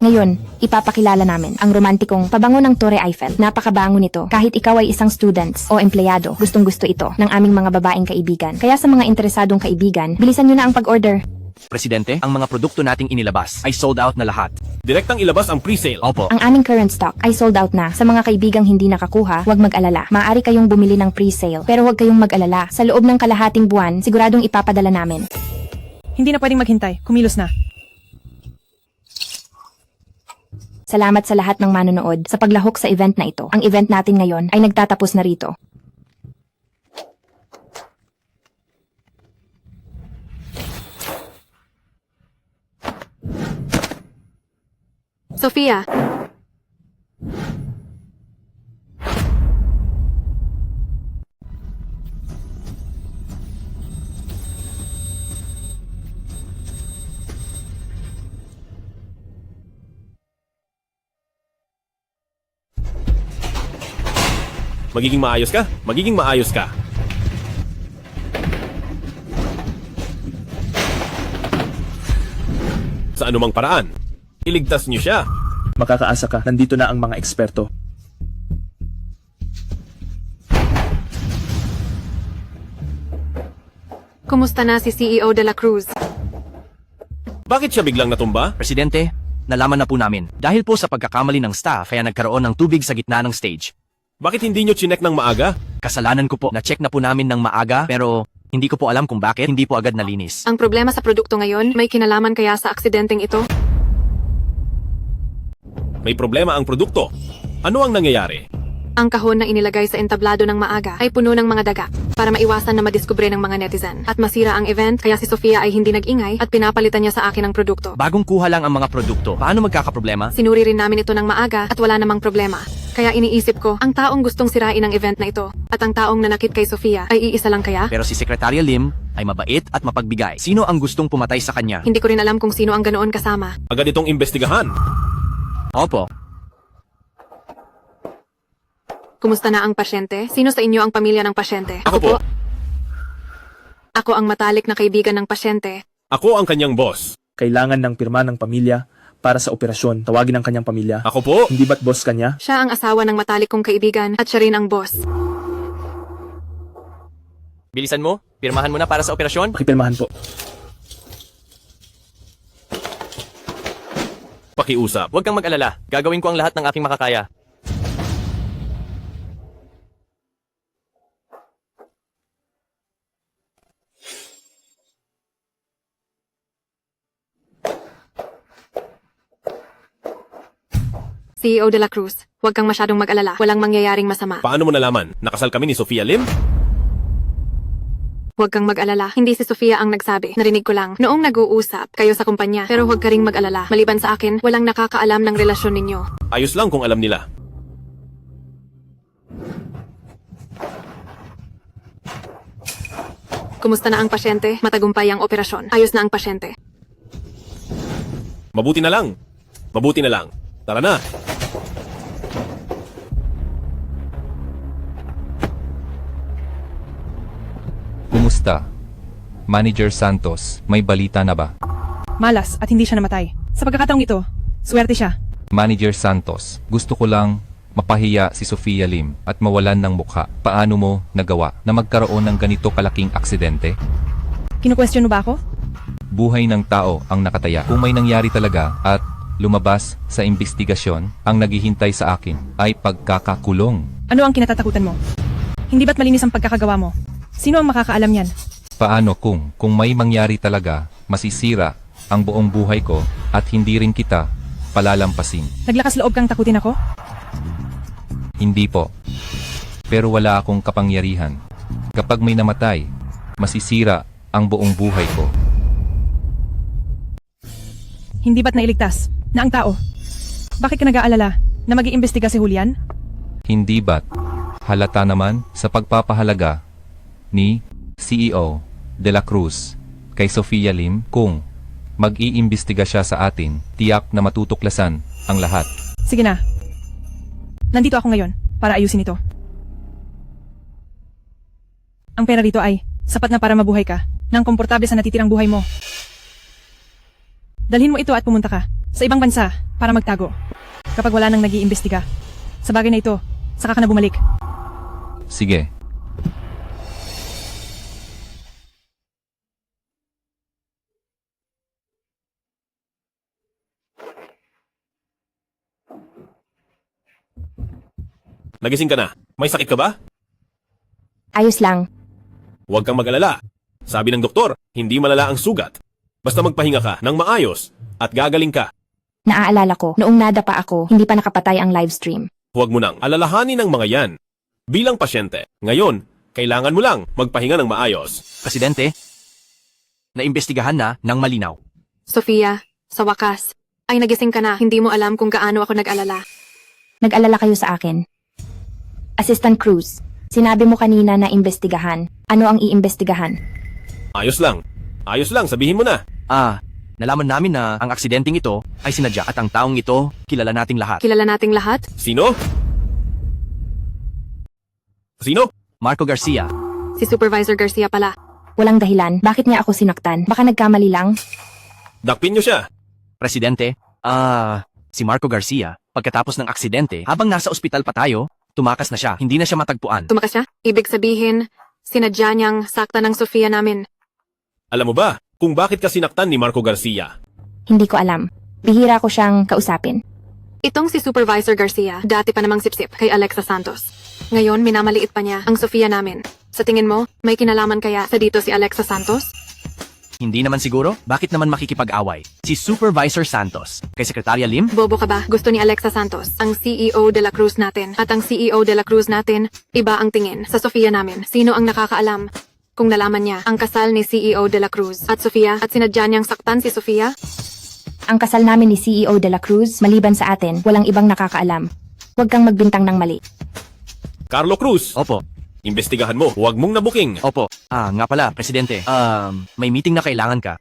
S3: Ngayon, ipapakilala namin ang romantikong pabango ng Torre Eiffel. Napakabango nito. Kahit ikaw ay isang students o empleyado, gustong-gusto ito ng aming mga babaeng kaibigan. Kaya sa mga interesadong kaibigan, bilisan nyo na ang pag-order.
S16: Presidente, ang mga produkto nating inilabas ay sold out na lahat.
S4: Direktang ilabas ang pre-sale.
S16: Opo.
S3: Ang aming current stock ay sold out na. Sa mga kaibigang hindi nakakuha, huwag mag-alala. Maaari kayong bumili ng pre-sale. Pero huwag kayong mag-alala. Sa loob ng kalahating buwan, siguradong ipapadala namin.
S11: Hindi na pwedeng maghintay. Kumilos na.
S3: Salamat sa lahat ng manonood sa paglahok sa event na ito. Ang event natin ngayon ay nagtatapos na rito.
S9: Sofia.
S4: Magiging maayos ka? Magiging maayos ka. Sa anumang paraan, iligtas niyo siya.
S15: Makakaasa ka, nandito na ang mga eksperto.
S9: Kumusta na si CEO de la Cruz?
S4: Bakit siya biglang natumba?
S16: Presidente, nalaman na po namin. Dahil po sa pagkakamali ng staff, kaya nagkaroon ng tubig sa gitna ng stage.
S4: Bakit hindi nyo chinek ng maaga?
S16: Kasalanan ko po. Na-check na po namin ng maaga, pero hindi ko po alam kung bakit hindi po agad nalinis.
S9: Ang problema sa produkto ngayon, may kinalaman kaya sa aksidenteng ito?
S4: May problema ang produkto. Ano ang nangyayari?
S9: Ang kahon na inilagay sa entablado ng maaga ay puno ng mga daga para maiwasan na madiskubre ng mga netizen. At masira ang event, kaya si Sofia ay hindi nag-ingay at pinapalitan niya sa akin ang produkto.
S16: Bagong kuha lang ang mga produkto. Paano magkakaproblema?
S9: Sinuri rin namin ito ng maaga at wala namang problema. Kaya iniisip ko, ang taong gustong sirain ang event na ito at ang taong nanakit kay Sofia ay iisa lang kaya?
S16: Pero si Secretary Lim ay mabait at mapagbigay. Sino ang gustong pumatay sa kanya?
S9: Hindi ko rin alam kung sino ang ganoon kasama.
S4: Agad itong imbestigahan.
S16: Opo.
S9: Kumusta na ang pasyente? Sino sa inyo ang pamilya ng pasyente?
S4: Ako po.
S9: Ako ang matalik na kaibigan ng pasyente.
S4: Ako ang kanyang boss.
S15: Kailangan ng pirma ng pamilya para sa operasyon. Tawagin ang kanyang pamilya.
S4: Ako po.
S15: Hindi ba't boss kanya?
S9: Siya ang asawa ng matalik kong kaibigan at siya rin ang boss.
S16: Bilisan mo. Pirmahan mo na para sa operasyon.
S15: Pakipirmahan po.
S4: Pakiusap.
S16: Huwag kang mag-alala. Gagawin ko ang lahat ng aking makakaya.
S9: CEO de la Cruz, huwag kang masyadong mag-alala. Walang mangyayaring masama.
S4: Paano mo nalaman? Nakasal kami ni Sofia Lim?
S9: Huwag kang mag-alala. Hindi si Sofia ang nagsabi. Narinig ko lang. Noong nag-uusap kayo sa kumpanya. Pero huwag ka ring mag-alala. Maliban sa akin, walang nakakaalam ng relasyon ninyo.
S4: Ayos lang kung alam nila.
S9: Kumusta na ang pasyente? Matagumpay ang operasyon. Ayos na ang pasyente.
S4: Mabuti na lang. Mabuti na lang. Tara na.
S10: Kumusta? Manager Santos, may balita na ba?
S11: Malas at hindi siya namatay. Sa pagkakataong ito, swerte siya.
S10: Manager Santos, gusto ko lang mapahiya si Sofia Lim at mawalan ng mukha. Paano mo nagawa na magkaroon ng ganito kalaking aksidente?
S11: Kinu-question mo ba ako?
S10: Buhay ng tao ang nakataya. Kung may nangyari talaga at lumabas sa investigasyon, ang naghihintay sa akin ay pagkakakulong.
S11: Ano ang kinatatakutan mo? Hindi ba't malinis ang pagkakagawa mo? Sino ang makakaalam yan?
S10: Paano kung may mangyari talaga, masisira ang buong buhay ko at hindi rin kita palalampasin?
S11: Naglakas loob kang takutin ako?
S10: Hindi po. Pero wala akong kapangyarihan. Kapag may namatay, masisira ang buong buhay ko.
S11: Hindi ba't nailigtas na ang tao? Bakit ka nag-aalala na mag-iimbestiga si Julian?
S10: Hindi ba't halata naman sa pagpapahalaga ni CEO de la Cruz kay Sofia Lim kung mag-iimbestiga siya sa atin, tiyak na matutuklasan ang lahat.
S11: Sige na. Nandito ako ngayon para ayusin ito. Ang pera rito ay sapat na para mabuhay ka ng komportable sa natitirang buhay mo. Dalhin mo ito at pumunta ka sa ibang bansa para magtago. Kapag wala nang nag-iimbestiga. Sa bagay na ito, saka ka na bumalik.
S10: Sige.
S4: Nagising ka na. May sakit ka ba?
S3: Ayos lang.
S4: Huwag kang mag-alala. Sabi ng doktor, hindi malala ang sugat. Basta magpahinga ka ng maayos at gagaling ka.
S3: Naaalala ko, noong nadapa ako, hindi pa nakapatay ang live stream.
S4: Huwag mo nang alalahanin ng mga yan. Bilang pasyente, ngayon, kailangan mo lang magpahinga ng maayos.
S16: Presidente, naimbestigahan na ng malinaw.
S9: Sofia, sa wakas, ay nagising ka na. Hindi mo alam kung gaano ako nag-alala.
S3: Nag-alala kayo sa akin. Assistant Cruz, sinabi mo kanina na imbestigahan. Ano ang iimbestigahan?
S4: Ayos lang. Ayos lang, sabihin mo na.
S16: Nalaman namin na ang aksidenteng ito ay sinadya at ang taong ito kilala nating lahat.
S9: Kilala nating lahat?
S4: Sino?
S16: Sino? Marco Garcia.
S9: Si Supervisor Garcia pala.
S3: Walang dahilan. Bakit niya ako sinaktan? Baka nagkamali lang.
S4: Dakpin niyo siya.
S16: Presidente, si Marco Garcia, pagkatapos ng aksidente, habang nasa ospital pa tayo, tumakas na siya. Hindi na siya matagpuan.
S9: Tumakas siya? Ibig sabihin, sinadya niyang sakta ng Sofia namin.
S4: Alam mo ba kung bakit ka sinaktan ni Marco Garcia?
S3: Hindi ko alam. Bihira ko siyang kausapin.
S9: Itong si Supervisor Garcia, dati pa namang sipsip kay Alexa Santos. Ngayon, minamaliit pa niya ang Sofia namin. Sa tingin mo, may kinalaman kaya sa dito si Alexa Santos?
S16: Hindi naman siguro? Bakit naman makikipag-away? Si Supervisor Santos, kay Sekretarya Lim?
S9: Bobo ka ba? Gusto ni Alexa Santos, ang CEO de la Cruz natin. At ang CEO de la Cruz natin, iba ang tingin sa Sofia namin. Sino ang nakakaalam? Kung nalaman niya ang kasal ni CEO de la Cruz at Sofia at sinadya niyang saktan si Sofia?
S3: Ang kasal namin ni CEO de la Cruz, maliban sa atin, walang ibang nakakaalam. Huwag kang magbintang ng mali.
S4: Carlo Cruz.
S16: Opo.
S4: Imbestigahan mo, huwag mong nabuking.
S16: Opo. Nga pala, Presidente. May meeting na kailangan ka.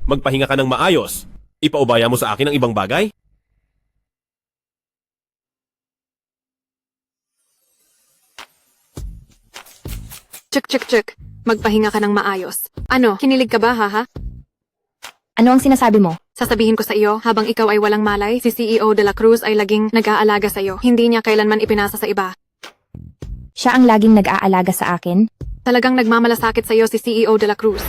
S4: Magpahinga ka ng maayos. Ipaubaya mo sa akin ang ibang bagay?
S9: Check. Magpahinga ka ng maayos. Ano, kinilig ka ba, ha?
S3: Ano ang sinasabi mo?
S9: Sasabihin ko sa iyo, habang ikaw ay walang malay, si CEO de la Cruz ay laging nag-aalaga sa iyo. Hindi niya kailanman ipinasa sa iba.
S3: Siya ang laging nag-aalaga sa akin?
S9: Talagang nagmamalasakit sa iyo si CEO de la Cruz.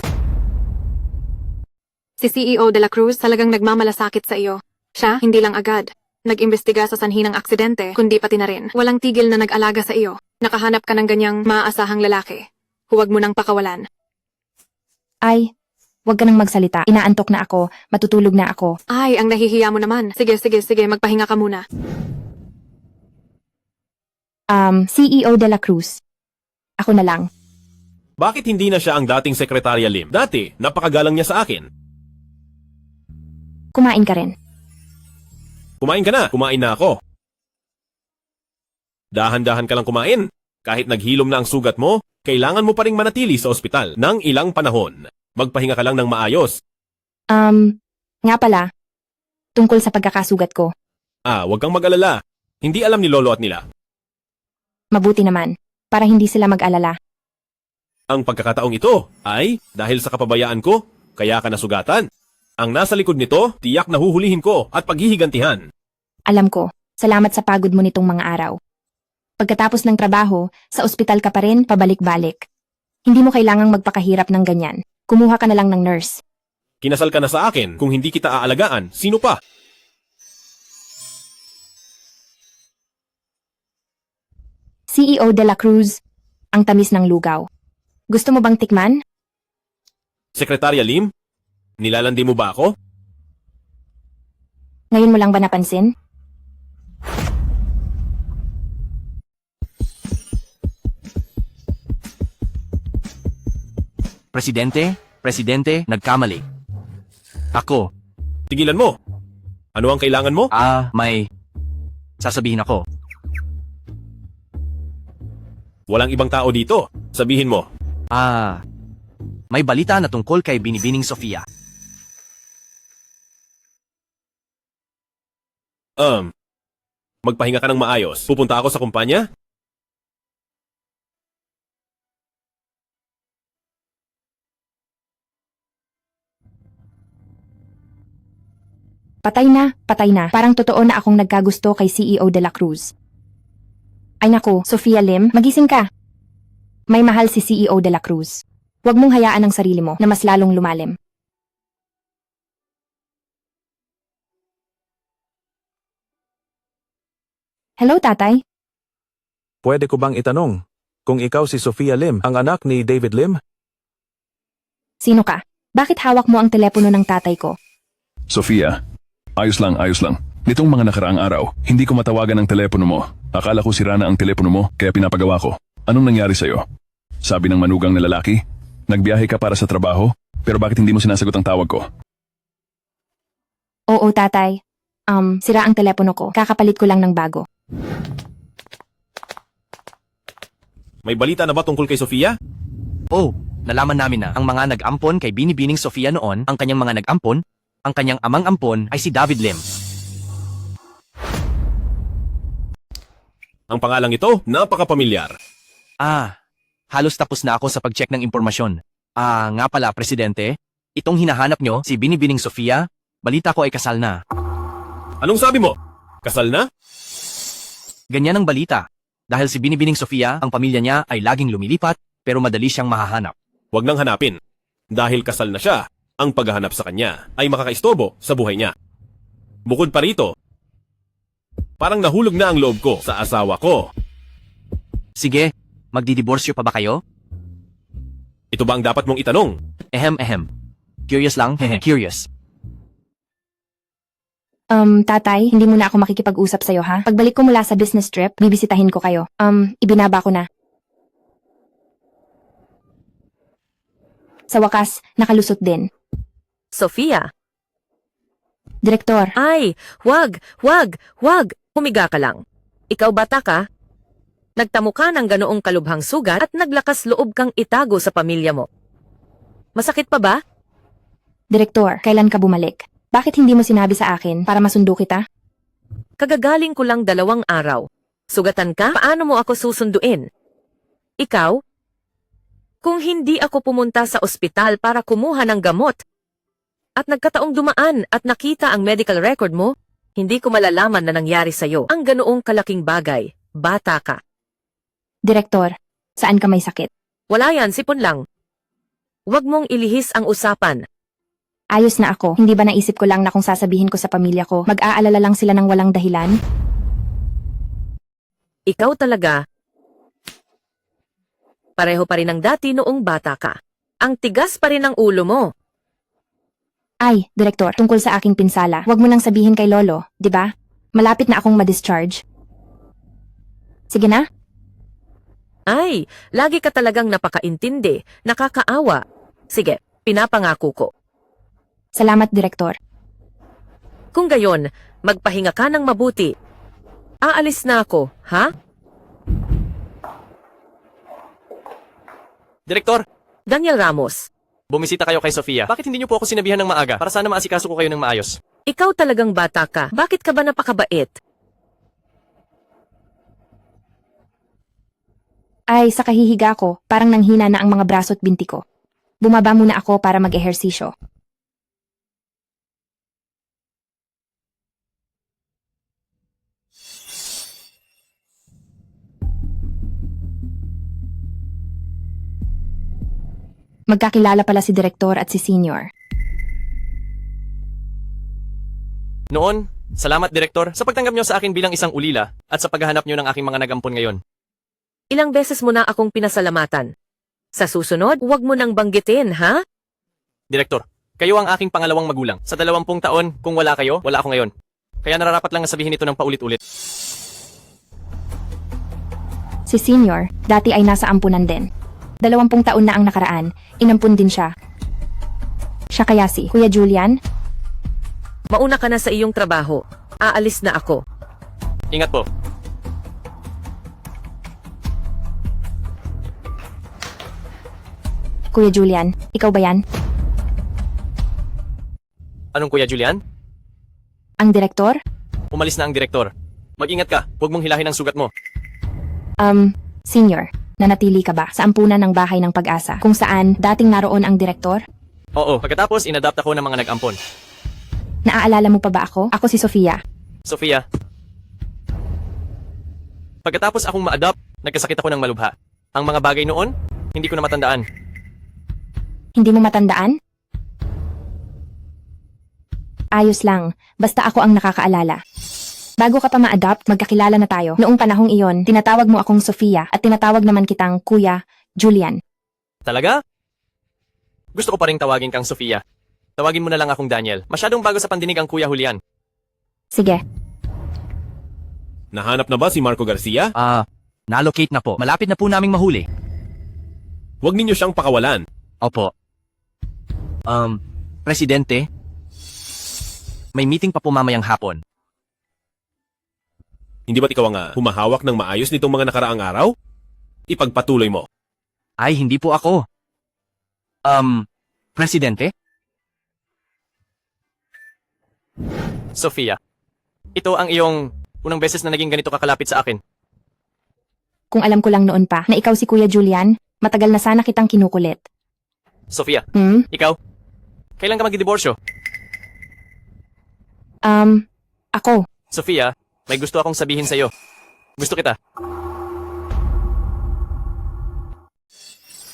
S9: Si CEO de la Cruz talagang nagmamalasakit sa iyo. Siya, hindi lang agad nag-imbestiga sa sanhi ng aksidente, kundi pati na rin. Walang tigil na nag-alaga sa iyo. Nakahanap ka ng ganyang maaasahang lalaki. Huwag mo nang pakawalan.
S3: Ay, huwag ka nang magsalita. Inaantok na ako. Matutulog na ako.
S9: Ay, ang nahihiya mo naman. Sige, magpahinga ka muna.
S3: CEO de la Cruz. Ako na lang.
S4: Bakit hindi na siya ang dating Sekretarya Lim? Dati, napakagalang niya sa akin.
S3: Kumain ka rin.
S4: Kumain ka na. Kumain na ako. Dahan-dahan ka lang kumain. Kahit naghilom na ang sugat mo, kailangan mo pa ring manatili sa ospital ng ilang panahon. Magpahinga ka lang ng maayos.
S3: Nga pala. Tungkol sa pagkakasugat ko.
S4: Huwag kang mag-alala. Hindi alam ni Lolo at nila.
S3: Mabuti naman. Para hindi sila mag-alala.
S4: Ang pagkakataong ito ay dahil sa kapabayaan ko, kaya ka nasugatan. Ang nasa likod nito, tiyak na huhulihin ko at paghihigantihan.
S3: Alam ko. Salamat sa pagod mo nitong mga araw. Pagkatapos ng trabaho, sa ospital ka pa rin, pabalik-balik. Hindi mo kailangang magpakahirap ng ganyan. Kumuha ka na lang ng nurse.
S4: Kinasal ka na sa akin. Kung hindi kita aalagaan, sino pa?
S3: CEO de la Cruz, ang tamis ng lugaw. Gusto mo bang tikman?
S4: Sekretarya Lim? Nilalandi mo ba ako?
S3: Ngayon mo lang ba napansin?
S16: Presidente, nagkamali. Ako.
S4: Tigilan mo. Ano ang kailangan mo?
S16: May sasabihin ako.
S4: Walang ibang tao dito. Sabihin mo.
S16: May balita na tungkol kay Binibining Sofia.
S4: Magpahinga ka ng maayos. Pupunta ako sa kumpanya?
S3: Patay na. Parang totoo na akong nagkagusto kay CEO de la Cruz. Ay naku, Sofia Lim, magising ka. May mahal si CEO de la Cruz. Huwag mong hayaan ang sarili mo na mas lalong lumalim. Hello, tatay.
S21: Pwede ko bang itanong, kung ikaw si Sofia Lim, ang anak ni David Lim?
S3: Sino ka? Bakit hawak mo ang telepono ng tatay ko?
S14: Sofia, ayos lang. Nitong mga nakaraang araw, hindi ko matawagan ang telepono mo. Akala ko sira na ang telepono mo, kaya pinapagawa ko. Anong nangyari sa'yo? Sabi ng manugang na lalaki, nagbiyahe ka para sa trabaho, pero bakit hindi mo sinasagot ang tawag ko?
S3: Oo, tatay. Sira ang telepono ko. Kakapalit ko lang ng bago.
S4: May balita na ba tungkol kay Sofia?
S16: Nalaman namin na ang mga nag-ampon kay Binibining Sofia noon, ang kanyang mga nag-ampon, ang kanyang amang ampon ay si David Lim.
S4: Ang pangalang ito, napakapamilyar.
S16: Halos tapos na ako sa pag-check ng impormasyon. Nga pala, Presidente, itong hinahanap nyo, si Binibining Sofia, balita ko ay kasal na.
S4: Anong sabi mo? Kasal na?
S16: Ganyan ang balita. Dahil si Binibining Sofia, ang pamilya niya ay laging lumilipat, pero madali siyang mahahanap.
S4: Huwag nang hanapin. Dahil kasal na siya, ang paghahanap sa kanya ay makakaistorbo sa buhay niya. Bukod pa rito, parang nahulog na ang loob ko sa asawa ko.
S16: Sige, magdidiborsyo pa ba kayo?
S4: Ito ba ang dapat mong itanong?
S16: Ehem. Curious lang, curious.
S3: Tatay, hindi muna ako makikipag-usap sa'yo ha. Pagbalik ko mula sa business trip, bibisitahin ko kayo. Ibinaba ko na. Sa wakas, nakalusot din.
S2: Sofia.
S3: Direktor.
S2: Ay, wag. Humiga ka lang. Ikaw bata ka? Nagtamo ka ng ganoong kalubhang sugat at naglakas loob kang itago sa pamilya mo. Masakit pa ba?
S3: Direktor, kailan ka bumalik? Bakit hindi mo sinabi sa akin para masundo kita?
S2: Kagagaling ko lang 2 araw. Sugatan ka? Paano mo ako susunduin? Ikaw? Kung hindi ako pumunta sa ospital para kumuha ng gamot at nagkataong dumaan at nakita ang medical record mo, hindi ko malalaman na nangyari sa'yo ang ganoong kalaking bagay. Bata ka.
S3: Direktor, saan ka may sakit?
S2: Wala yan, sipon lang. Huwag mong ilihis ang usapan.
S3: Ayos na ako. Hindi ba naisip ko lang na kung sasabihin ko sa pamilya ko, mag-aalala lang sila ng walang dahilan?
S2: Ikaw talaga. Pareho pa rin ang dati noong bata ka. Ang tigas pa rin ang ulo mo.
S3: Ay, Direktor, tungkol sa aking pinsala, huwag mo nang sabihin kay Lolo, di ba? Malapit na akong ma-discharge. Sige na?
S2: Ay, lagi ka talagang napakaintindi, nakakaawa. Sige, pinapangako ko.
S3: Salamat, Direktor.
S2: Kung gayon, magpahinga ka ng mabuti. Aalis na ako, ha?
S16: Direktor,
S2: Daniel Ramos.
S16: bumisita kayo kay Sofia. Bakit hindi niyo po ako sinabihan ng maaga para sana maasikaso ko kayo ng maayos?
S2: Ikaw talagang bata ka. Bakit ka ba napakabait?
S3: Ay, sa kahihiga ko, parang nanghina na ang mga braso at binti ko. Bumaba muna ako para mag-ehersisyo. Magkakilala pala si Direktor at si Senior.
S16: Noon, salamat Direktor sa pagtanggap niyo sa akin bilang isang ulila at sa paghahanap niyo ng aking mga nagampon ngayon.
S2: Ilang beses mo na akong pinasalamatan. Sa susunod, huwag mo nang banggitin, ha?
S16: Direktor, kayo ang aking pangalawang magulang. Sa 20 taon, kung wala kayo, wala ako ngayon. Kaya nararapat lang na sabihin ito ng paulit-ulit.
S3: Si Senior, dati ay nasa ampunan din. 20 taon na ang nakaraan, inampun din siya. Siya kaya si Kuya Julian?
S2: Mauna ka na sa iyong trabaho. Aalis na ako.
S16: Ingat po.
S3: Kuya Julian, ikaw ba yan?
S16: Anong Kuya Julian?
S3: Ang direktor?
S16: Umalis na ang direktor. Mag-ingat ka, huwag mong hilahin ang sugat mo.
S3: Senior, nanatili ka ba sa ampunan ng bahay ng pag-asa kung saan dating naroon ang direktor?
S16: Oo, pagkatapos inadapt ako ng mga nag-ampon.
S3: Naaalala mo pa ba ako? Ako si Sofia.
S16: Sofia. Pagkatapos akong ma-adopt, nagkasakit ako ng malubha. Ang mga bagay noon, hindi ko na matandaan.
S3: Hindi mo matandaan? Ayos lang, basta ako ang nakakaalala. Bago ka pa ma-adopt, magkakilala na tayo. Noong panahong iyon, tinatawag mo akong Sofia at tinatawag naman kitang Kuya Julian.
S16: Talaga? Gusto ko pa ring tawagin kang Sofia. Tawagin mo na lang akong Daniel. Masyadong bago sa pandinig ang Kuya Julian.
S3: Sige.
S4: Nahanap na ba si Marco Garcia?
S16: Na-locate na po. Malapit na po naming mahuli.
S4: Huwag ninyo siyang pakawalan.
S16: Opo. Presidente, may meeting pa po mamayang hapon.
S4: Hindi ba't ikaw ang humahawak ng maayos nitong mga nakaraang araw? Ipagpatuloy mo.
S16: Ay, hindi po ako. Presidente? Sofia, ito ang iyong unang beses na naging ganito kakalapit sa akin.
S3: Kung alam ko lang noon pa na ikaw si Kuya Julian, matagal na sana kitang kinukulit.
S16: Sofia,
S3: Hmm?
S16: ikaw? Kailan ka magdidiborsyo?
S3: Ako.
S16: Sofia, may gusto akong sabihin sa'yo. Gusto kita.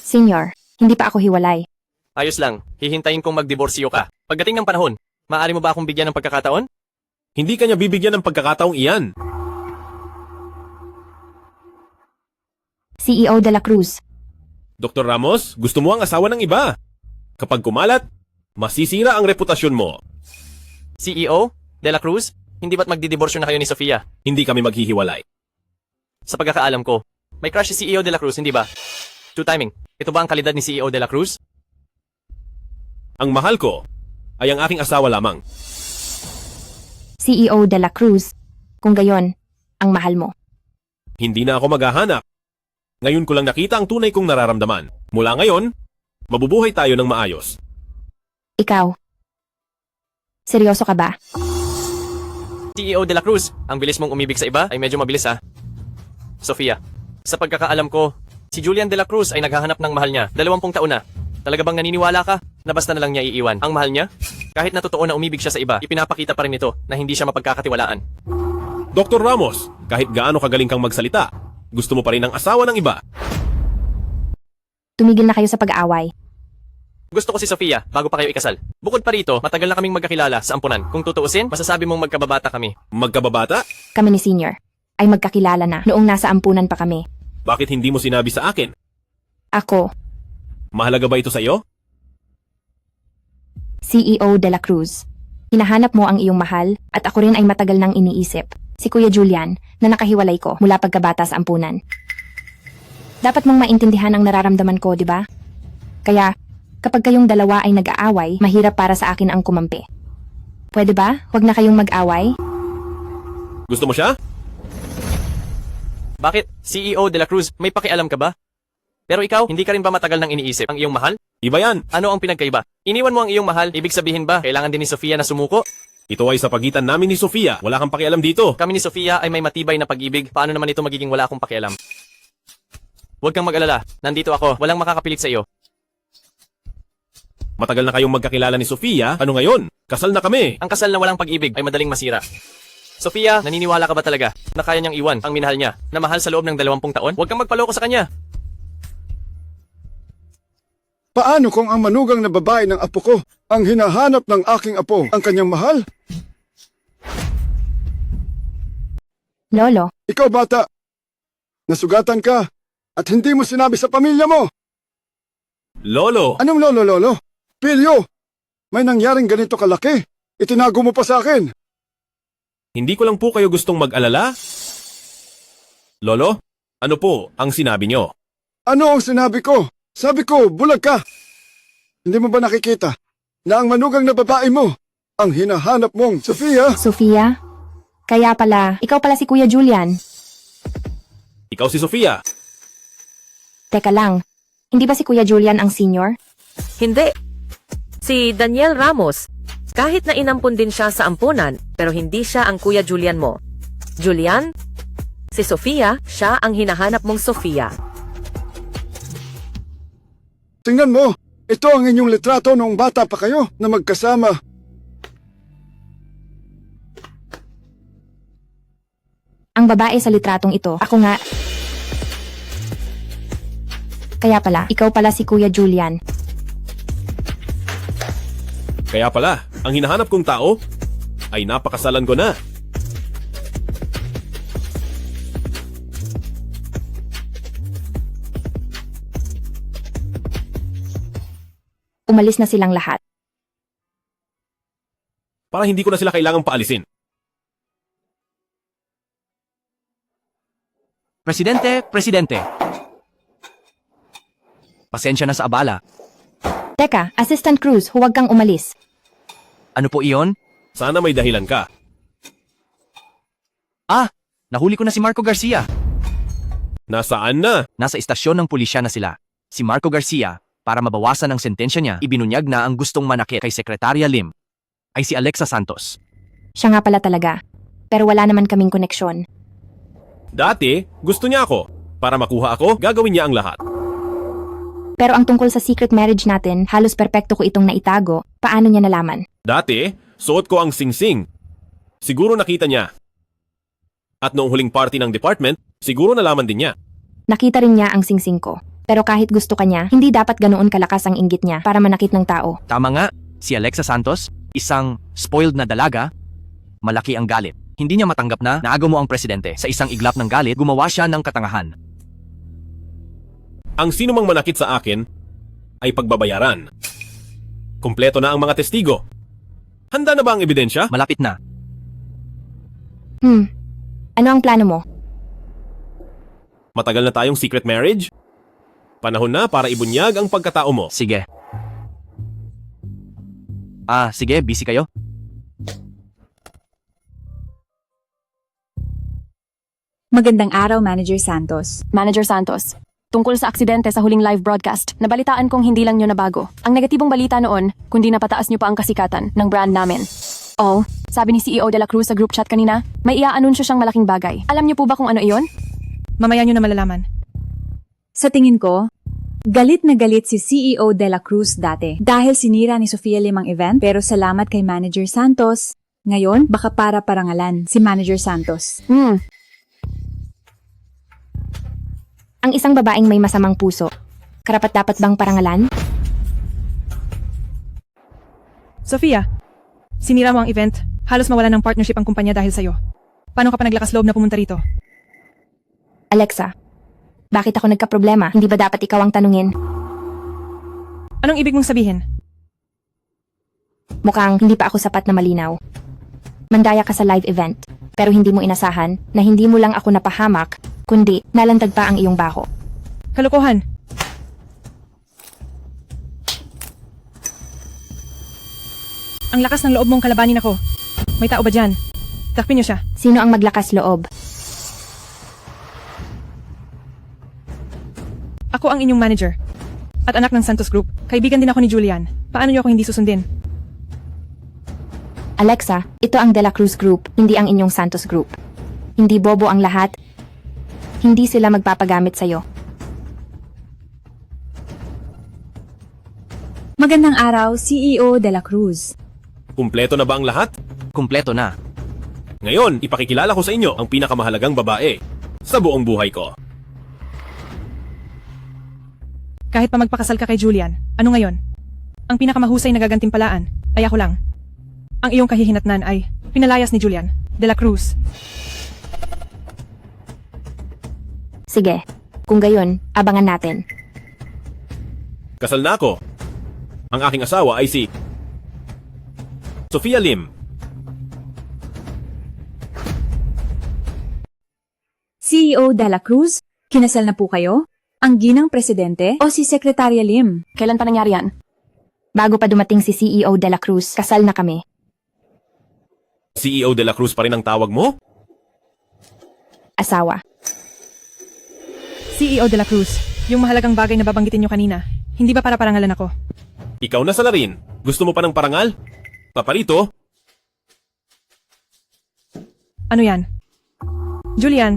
S3: Senior, hindi pa ako hiwalay.
S16: Ayos lang, hihintayin kong magdiborsyo ka. Pagdating ng panahon, maaari mo ba akong bigyan ng pagkakataon?
S4: Hindi kanya bibigyan ng pagkakataong iyan.
S3: CEO de la Cruz.
S4: Dr. Ramos, gusto mo ang asawa ng iba. Kapag kumalat, masisira ang reputasyon mo.
S16: CEO, De La Cruz, hindi ba't magdidiborsyo na kayo ni Sofia?
S4: Hindi kami maghihiwalay.
S16: Sa pagkakaalam ko, may crush si CEO De La Cruz, hindi ba? Two-timing, ito ba ang kalidad ni CEO De La Cruz?
S4: Ang mahal ko ay ang aking asawa lamang.
S3: CEO de la Cruz. Kung gayon, ang mahal mo.
S4: Hindi na ako maghahanap. Ngayon ko lang nakita ang tunay kong nararamdaman. Mula ngayon, mabubuhay tayo ng maayos.
S3: Ikaw. Seryoso ka ba?
S16: CEO De La Cruz, ang bilis mong umibig sa iba ay medyo mabilis ha. Sofia, sa pagkakaalam ko, si Julian De La Cruz ay naghahanap ng mahal niya 20 taon na. Talaga bang naniniwala ka na basta na lang niya iiwan ang mahal niya? Kahit na totoo na umibig siya sa iba, ipinapakita pa rin ito na hindi siya mapagkakatiwalaan.
S4: Dr. Ramos, kahit gaano kagaling kang magsalita, gusto mo pa rin ang asawa ng iba.
S3: Tumigil na kayo sa pag-aaway.
S16: Gusto ko si Sofia bago pa kayo ikasal. Bukod pa rito, matagal na kaming magkakilala sa ampunan. Kung tutuusin, masasabi mong magkababata kami.
S4: Magkababata?
S3: Kami ni Senior ay magkakilala na noong nasa ampunan pa kami.
S4: Bakit hindi mo sinabi sa akin?
S3: Ako,
S4: Mahalaga ba ito sa iyo?
S3: CEO de la Cruz. Hinahanap mo ang iyong mahal at ako rin ay matagal nang iniisip. Si Kuya Julian na nakahiwalay ko mula pagkabata sa ampunan. Dapat mong maintindihan ang nararamdaman ko, di ba? Kaya, kapag kayong dalawa ay nag-aaway, mahirap para sa akin ang kumampi. Pwede ba? Huwag na kayong mag-away?
S4: Gusto mo siya?
S16: Bakit? CEO De La Cruz, may pakialam ka ba? Pero ikaw, hindi ka rin ba matagal nang iniisip ang iyong mahal?
S4: Iba yan.
S16: Ano ang pinagkaiba? Iniwan mo ang iyong mahal, ibig sabihin ba, kailangan din ni Sofia na sumuko?
S4: Ito ay sa pagitan namin ni Sofia. Wala kang pakialam dito.
S16: Kami ni Sofia ay may matibay na pag-ibig. Paano naman ito magiging wala akong pakialam? Huwag kang mag-alala. Nandito ako. Walang makakapilit sa iyo.
S4: Matagal na kayong magkakilala ni Sofia. Ano ngayon? Kasal na kami.
S16: Ang kasal na walang pag-ibig ay madaling masira. Sofia, naniniwala ka ba talaga na kaya niyang iwan ang minahal niya na mahal sa loob ng 20 taon? Huwag kang magpaloko sa kanya.
S5: Paano kung ang manugang na babae ng apo ko ang hinahanap ng aking apo ang kanyang mahal?
S3: Lolo,
S5: Ikaw bata, nasugatan ka at hindi mo sinabi sa pamilya mo.
S4: Lolo!
S5: Anong lolo? Pilyo, may nangyaring ganito kalaki. Itinago mo pa sa akin.
S4: Hindi ko lang po kayo gustong mag-alala. Lolo, ano po ang sinabi niyo?
S5: Ano ang sinabi ko? Sabi ko, bulag ka. Hindi mo ba nakikita na ang manugang na babae mo ang hinahanap mong Sofia?
S3: Sofia? Kaya pala, ikaw pala si Kuya Julian.
S4: Ikaw si Sofia.
S3: Teka lang, hindi ba si Kuya Julian ang senior?
S2: Hindi. Si Daniel Ramos. Kahit na inampun din siya sa ampunan, pero hindi siya ang Kuya Julian mo. Julian? Si Sofia, siya ang hinahanap mong Sofia.
S5: Tingnan mo, ito ang inyong litrato noong bata pa kayo na magkasama.
S3: Ang babae sa litratong ito, ako nga. Kaya pala, ikaw pala si Kuya Julian.
S4: Kaya pala, ang hinahanap kong tao ay napakasalan ko na.
S3: Umalis na silang lahat.
S4: Para hindi ko na sila kailangang paalisin.
S16: Presidente. Pasensya na sa abala.
S3: Teka, Assistant Cruz, huwag kang umalis.
S16: Ano po iyon?
S4: Sana may dahilan ka.
S16: Nahuli ko na si Marco Garcia.
S4: Nasaan na?
S16: Nasa istasyon ng pulisya na sila. Si Marco Garcia, para mabawasan ang sentensya niya, ibinunyag na ang gustong manakit kay Sekretarya Lim ay si Alexa Santos.
S3: Siya nga pala talaga. Pero wala naman kaming koneksyon.
S4: Dati, gusto niya ako. Para makuha ako, gagawin niya ang lahat.
S3: Pero ang tungkol sa secret marriage natin, halos perpekto ko itong naitago. Paano niya nalaman?
S4: Dati, suot ko ang singsing. Siguro nakita niya. At noong huling party ng department, siguro nalaman din niya.
S3: Nakita rin niya ang singsing ko. Pero kahit gusto ka niya, hindi dapat ganoon kalakas ang inggit niya para manakit ng tao.
S16: Tama nga, si Alexa Santos, isang spoiled na dalaga, malaki ang galit. Hindi niya matanggap na naagaw mo ang presidente. Sa isang iglap ng galit, gumawa siya ng katangahan.
S4: Ang sino mang manakit sa akin ay pagbabayaran. Kumpleto na ang mga testigo. Handa na ba ang ebidensya?
S16: Malapit na.
S3: Ano ang plano mo?
S4: Matagal na tayong secret marriage? Panahon na para ibunyag ang pagkatao mo.
S16: Sige. Sige, busy kayo?
S17: Magandang araw, Manager Santos.
S18: Manager Santos, tungkol sa aksidente sa huling live broadcast, nabalitaan kong hindi lang nyo nabago. Ang negatibong balita noon, kundi napataas nyo pa ang kasikatan ng brand namin. Oh, sabi ni CEO De La Cruz sa group chat kanina, may ia-anunsyo siyang malaking bagay. Alam nyo po ba kung ano iyon?
S11: Mamaya nyo na malalaman.
S17: Sa tingin ko, galit na galit si CEO De La Cruz dati dahil sinira ni Sofia Lim ang event, pero salamat kay Manager Santos. Ngayon, baka para parangalan si Manager Santos.
S3: Ang isang babaeng may masamang puso, karapat-dapat bang parangalan?
S11: Sofia, sinira mo ang event. Halos mawalan ng partnership ang kumpanya dahil sa'yo. Paano ka pa naglakas loob na pumunta rito?
S3: Alexa, bakit ako nagka-problema? Hindi ba dapat ikaw ang tanungin?
S11: Anong ibig mong sabihin?
S3: Mukhang hindi pa ako sapat na malinaw. Mandaya ka sa live event, pero hindi mo inasahan na hindi mo lang ako napahamak, kundi nalantad pa ang iyong bako.
S11: Kalokohan! Ang lakas ng loob mong kalabanin ako. May tao ba dyan? Takpin niyo siya.
S3: Sino ang maglakas loob?
S11: Ako ang inyong manager. At anak ng Santos Group. Kaibigan din ako ni Julian. Paano niyo ako hindi susundin?
S3: Alexa, ito ang De La Cruz Group, hindi ang inyong Santos Group. Hindi bobo ang lahat. Hindi sila magpapagamit sa'yo.
S17: Magandang araw, CEO De La Cruz.
S4: Kumpleto na ba ang lahat?
S16: Kumpleto na.
S4: Ngayon, ipakikilala ko sa inyo ang pinakamahalagang babae sa buong buhay ko.
S11: Kahit pa magpakasal ka kay Julian, ano ngayon? Ang pinakamahusay na gagantimpalaan ay ako lang. Ang iyong kahihinatnan ay pinalayas ni Julian De La Cruz.
S3: Sige, kung gayon, abangan natin.
S4: Kasal na ako. Ang aking asawa ay si Sofia Lim.
S17: CEO De La Cruz, kinasal na po kayo? Ang ginang presidente o si Sekretarya Lim?
S18: Kailan pa nangyari yan?
S3: Bago pa dumating si CEO De La Cruz, kasal na kami.
S4: CEO De La Cruz pa rin ang tawag mo?
S3: Asawa.
S11: CEO De La Cruz, yung mahalagang bagay na babanggitin niyo kanina, hindi ba para parangalan ako?
S4: Ikaw na salarin. Gusto mo pa ng parangal? Paparito?
S11: Ano yan? Julian,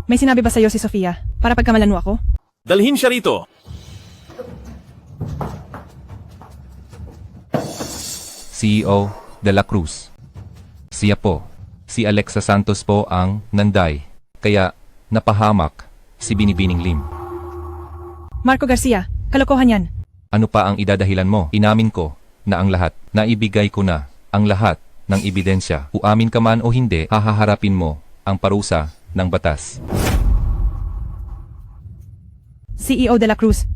S11: may sinabi ba sa'yo si Sofia para pagkamalan mo ako?
S4: Dalhin siya rito.
S10: CEO De La Cruz. Siya po, si Alexa Santos po ang nanday, kaya napahamak si Binibining Lim.
S11: Marco Garcia, kalokohan yan.
S10: Ano pa ang idadahilan mo? Inamin ko na ang lahat, naibigay ko na ang lahat ng ebidensya. Uamin ka man o hindi, hahaharapin mo ang parusa ng batas.
S11: CEO De La Cruz,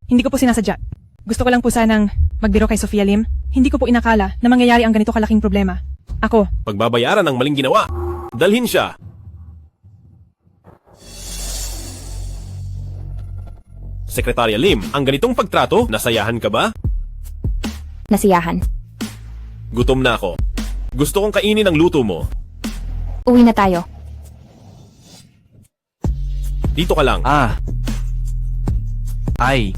S11: hindi ko po sinasadya. Gusto ko lang po sanang magbiro kay Sofia Lim. Hindi ko po inakala na mangyayari ang ganito kalaking problema. Ako.
S4: Pagbabayaran ng maling ginawa. Dalhin siya. Sekretarya Lim, ang ganitong pagtrato, nasayahan ka ba?
S3: Nasiyahan.
S4: Gutom na ako. Gusto kong kainin ang luto mo.
S3: Uwi na tayo.
S4: Dito ka lang.
S16: Ay,